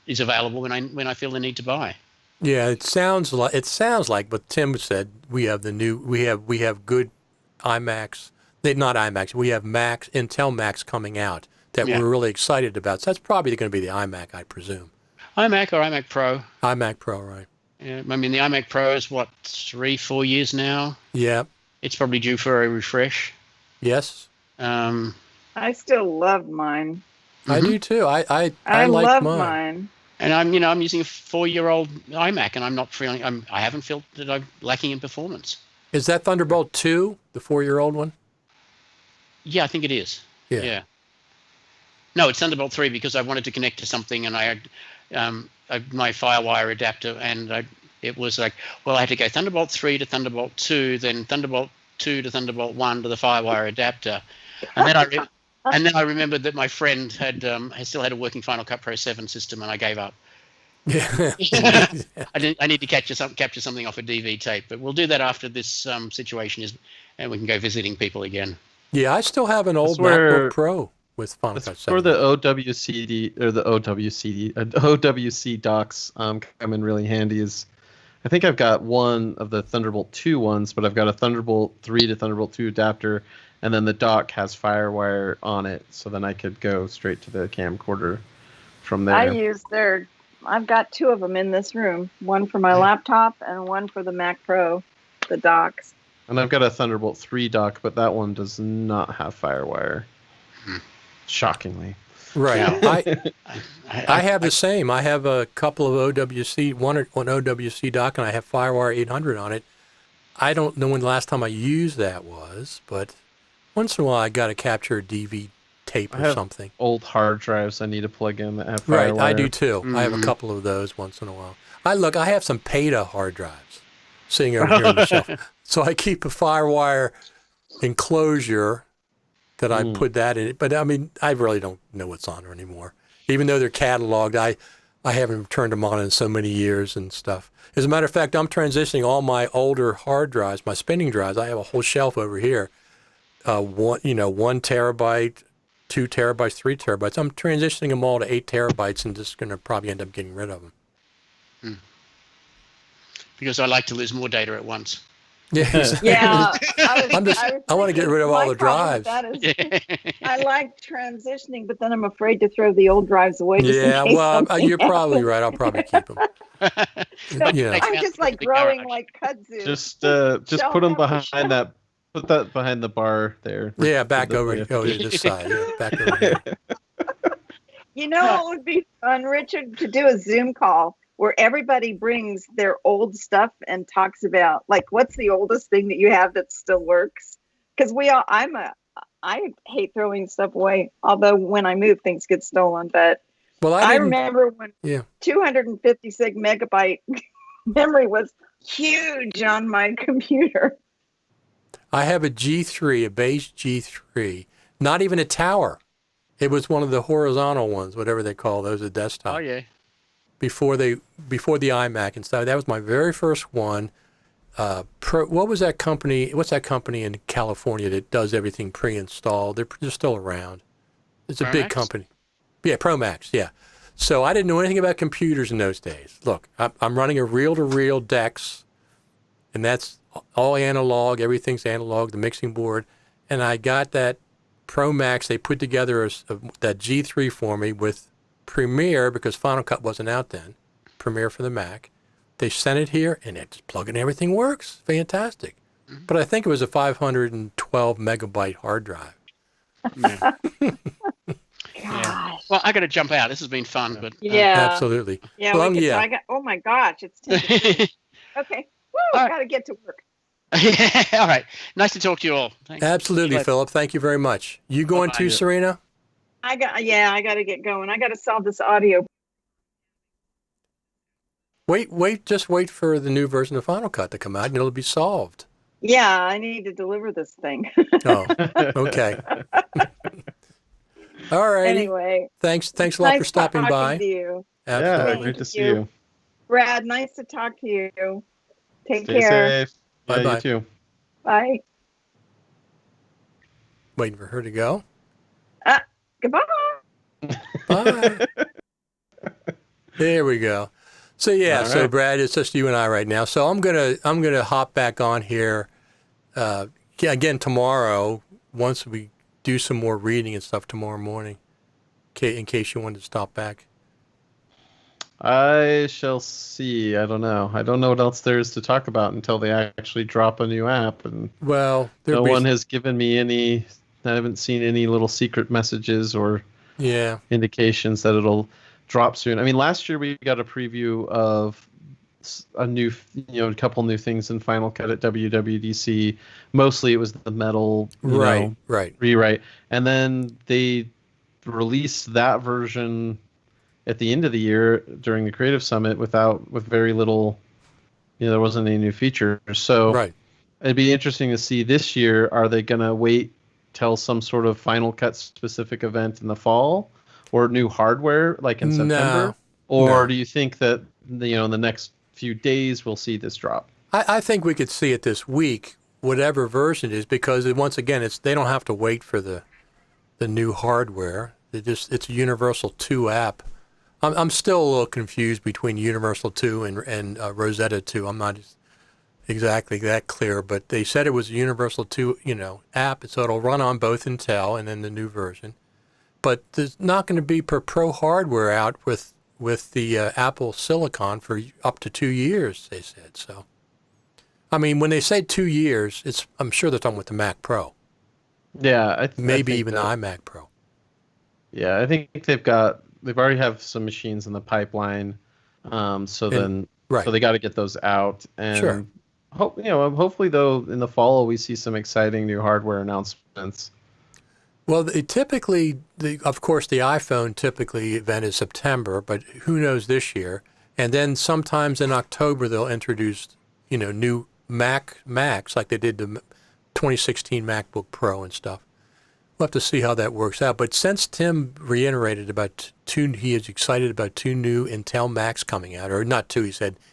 is available when I feel the need to buy. Yeah, it sounds like what Tim said. We have good iMacs. Not iMacs. We have Intel Macs coming out that we're really excited about. So that's probably going to be the iMac, I presume. iMac or iMac Pro? iMac Pro, right? Yeah, I mean the iMac Pro is 3-4 years now. Yeah. It's probably due for a refresh. Yes. I still love mine. I do too. I like love mine. And I'm using a 4-year-old iMac, and I'm not feeling I haven't felt that I'm lacking in performance. Is that Thunderbolt 2, the 4-year-old one? Yeah, I think it is. Yeah. No, it's Thunderbolt 3, because I wanted to connect to something, and I had my FireWire adapter, and it was like, well, I had to go Thunderbolt 3 to Thunderbolt 2, then Thunderbolt 2 to Thunderbolt 1 to the FireWire adapter, and then I remembered that my friend had still had a working Final Cut Pro 7 system, and I gave up. Yeah. I need to capture something off a DV tape, but we'll do that after this situation is, and we can go visiting people again. Yeah, I still have an old MacBook Pro with Final Cut 7. For the OWCD or the OWC docks come in really handy. I think I've got one of the Thunderbolt 2 ones, but I've got a Thunderbolt 3 to Thunderbolt 2 adapter, and then the dock has FireWire on it, so then I could go straight to the camcorder from there. I've got 2 of them in this room, one for my laptop and one for the Mac Pro, the docks. And I've got a Thunderbolt 3 dock, but that one does not have FireWire. Shockingly. Right. I have the same. I have a couple of OWC, one OWC dock, and I have FireWire 800 on it. I don't know when the last time I used that was, but once in a while I got to capture a DV tape or something. Old hard drives I need to plug in that have FireWire. Right, I do too. I have a couple of those once in a while. I have some PETA hard drives sitting over here on the shelf. So I keep a FireWire enclosure that I put that in it. But I mean, I really don't know what's on there anymore. Even though they're cataloged, I haven't turned them on in so many years and stuff. As a matter of fact, I'm transitioning all my older hard drives, my spinning drives. I have a whole shelf over here. 1 terabyte, 2 terabytes, 3 terabytes. I'm transitioning them all to 8 terabytes and just going to probably end up getting rid of them. Because I like to lose more data at once. Yeah, exactly. Yeah. I want to get rid of all the drives. I like transitioning, but then I'm afraid to throw the old drives away. Yeah, well, you're probably right. I'll probably keep them. I'm just like growing like kudzu. Just put them behind that. Put that behind the bar there. Yeah, back over this side. Yeah, back over here. You know what would be fun, Richard, to do a Zoom call where everybody brings their old stuff and talks about, like, what's the oldest thing that you have that still works? Because I hate throwing stuff away, although when I move, things get stolen. But I remember when 256 megabyte memory was huge on my computer. I have a G3, a base G3, not even a tower. It was one of the horizontal ones, whatever they call those, a desktop. Oh, yeah. Before the iMac and stuff. That was my very first one. What was that company? What's that company in California that does everything pre-installed? They're still around. It's a big company. Yeah, ProMax, yeah. So I didn't know anything about computers in those days. Look, I'm running a reel-to-reel DeX, and that's all analog. Everything's analog, the mixing board. And I got that ProMax. They put together that G3 for me with Premiere, because Final Cut wasn't out then, Premiere for the Mac. They sent it here, and it's plug and everything works. Fantastic. Mm-hmm. But I think it was a 512 megabyte hard drive. Yeah. Yeah. Well, I got to jump out. This has been fun, but absolutely. Yeah, oh my gosh, it's 10 okay. Woo, got to get to work. Yeah. All right. Nice to talk to you all. Thanks. Absolutely, Philip. Thank you very much. You going too, Serena? I got to get going. I got to solve this audio. Just wait for the new version of Final Cut to come out, and it'll be solved. Yeah, I need to deliver this thing. Oh, okay. All right. Anyway, thanks a lot for stopping by. To you. Absolutely. Yeah, great to see you. Brad, nice to talk to you. Stay care. Safe. Bye bye. You too. Bye. Waiting for her to go. Goodbye. Bye. There we go. So right. So Brad, it's just you and I right now. So I'm gonna hop back on here again tomorrow once we do some more reading and stuff tomorrow morning. In case you wanted to stop back. I shall see. I don't know. I don't know what else there is to talk about until they actually drop a new app. And no one has given me any. I haven't seen any little secret messages or indications that it'll drop soon. I mean, last year we got a preview of a couple new things in Final Cut at WWDC. Mostly it was the metal rewrite, and then they released that version at the end of the year during the Creative Summit with very little. There wasn't any new features. So it'd be interesting to see this year. Are they gonna wait till some sort of Final Cut specific event in the fall, or new hardware like in September? Or do you think that in the next few days we'll see this drop? I think we could see it this week, whatever version it is, because once again, they don't have to wait for the new hardware. It's a Universal 2 app. I'm still a little confused between Universal 2 and Rosetta 2. I'm not exactly that clear, but they said it was a Universal 2, app, so it'll run on both Intel and then the new version. But there's not going to be pro hardware out with the Apple Silicon for up to 2 years, they said. So, I mean, when they say 2 years, I'm sure they're talking with the Mac Pro. Yeah, maybe even the iMac Pro. Yeah, I think they've already have some machines in the pipeline, so they got to get those out. And sure. Hopefully though in the fall we see some exciting new hardware announcements. Well, typically, of course, the iPhone event is September, but who knows this year? And then sometimes in October they'll introduce, new Macs like they did the 2016 MacBook Pro and stuff. we'll have to see how that works out. But since Tim reiterated about he is excited about 2 new Intel Macs coming out, or not 2,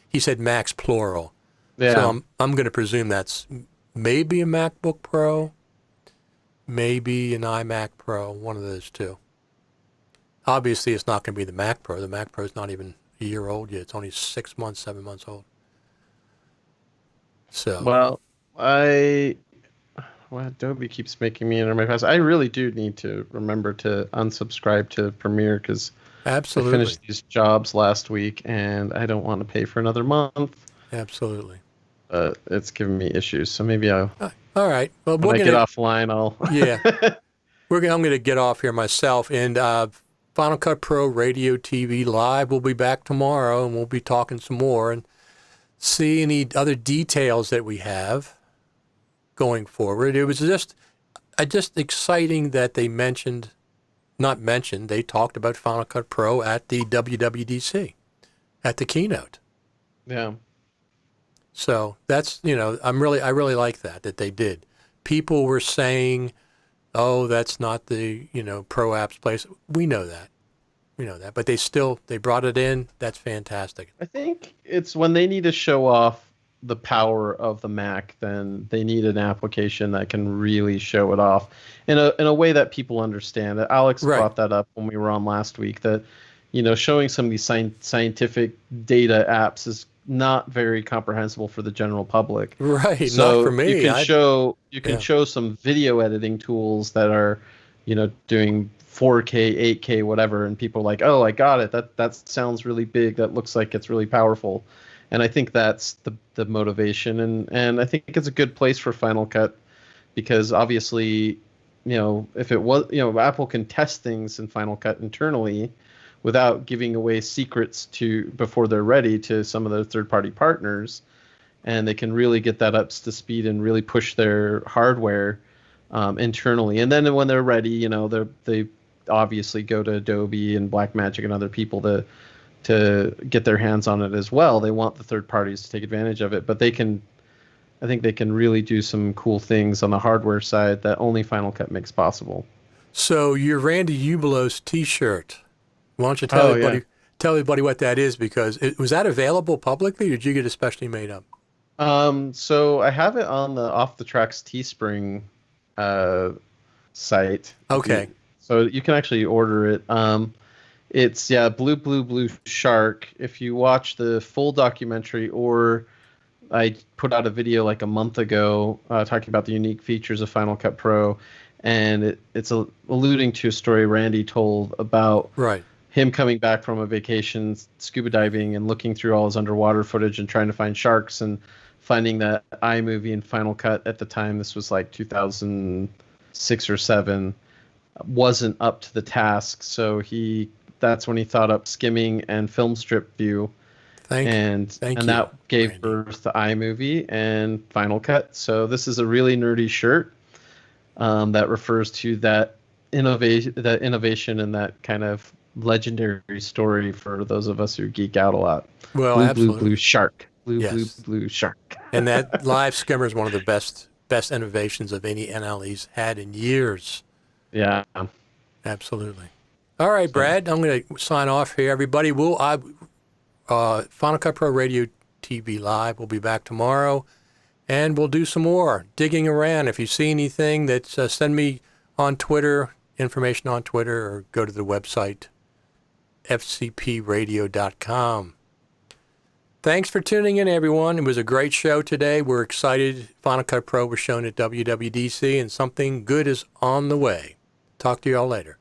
he said Macs plural. Yeah. So I'm going to presume that's maybe a MacBook Pro, maybe an iMac Pro, one of those 2. Obviously, it's not going to be the Mac Pro. The Mac Pro is not even a year old yet. It's only 6 months, 7 months old. So. Well, Adobe keeps making me enter my password. I really do need to remember to unsubscribe to Premiere because Absolutely. I finished these jobs last week and I don't want to pay for another month. Absolutely. It's giving me issues, so maybe I'll. All right. Well, when I get offline, I'll. Yeah. I'm going to get off here myself, and Final Cut Pro Radio TV Live will be back tomorrow, and we'll be talking some more and see any other details that we have going forward. It was just exciting that they they talked about Final Cut Pro at the WWDC, at the keynote. Yeah. So that's, I really like that they did. People were saying, oh, that's not the, Pro Apps place. We know that. But they brought it in. That's fantastic. I think it's when they need to show off the power of the Mac, then they need an application that can really show it off in a way that people understand. Alex brought that up when we were on last week, that, showing some of these scientific data apps is not very comprehensible for the general public. Right, so not for me. You can show some video editing tools that are, doing 4K, 8K, whatever, and people are like, oh, I got it. That sounds really big. That looks like it's really powerful. And I think that's the motivation. And I think it's a good place for Final Cut because obviously, if it was, Apple can test things in Final Cut internally without giving away secrets before they're ready to some of their third-party partners, and they can really get that up to speed and really push their hardware internally. And then when they're ready, they obviously go to Adobe and Blackmagic and other people to get their hands on it as well. They want the third parties to take advantage of it, but I think they can really do some cool things on the hardware side that only Final Cut makes possible. So your Randy Ubelos T-shirt. Why don't you tell everybody what that is? Because was that available publicly, or did you get it specially made up? So I have it on the Off the Tracks Teespring site. Okay. So you can actually order it. It's blue shark. If you watch the full documentary, or I put out a video like a month ago talking about the unique features of Final Cut Pro, and it's alluding to a story Randy told about him coming back from a vacation scuba diving and looking through all his underwater footage and trying to find sharks, and finding that iMovie and Final Cut at the time, this was like 2006 or 7, wasn't up to the task. So that's when he thought up skimming and film strip view. And that gave birth to iMovie and Final Cut. So this is a really nerdy shirt that refers to that innovation and that kind of legendary story for those of us who geek out a lot. Well, absolutely. Blue shark. Blue shark. And that live skimmer is one of the best innovations of any NLE's had in years. Yeah. Absolutely. All right, Brad, I'm going to sign off here. Everybody, Final Cut Pro Radio TV Live will be back tomorrow, and we'll do some more digging around. If you see anything, send me on Twitter, information on Twitter, or go to the website, FCPRadio.com. Thanks for tuning in, everyone. It was a great show today. We're excited. Final Cut Pro was shown at WWDC, and something good is on the way. Talk to you all later.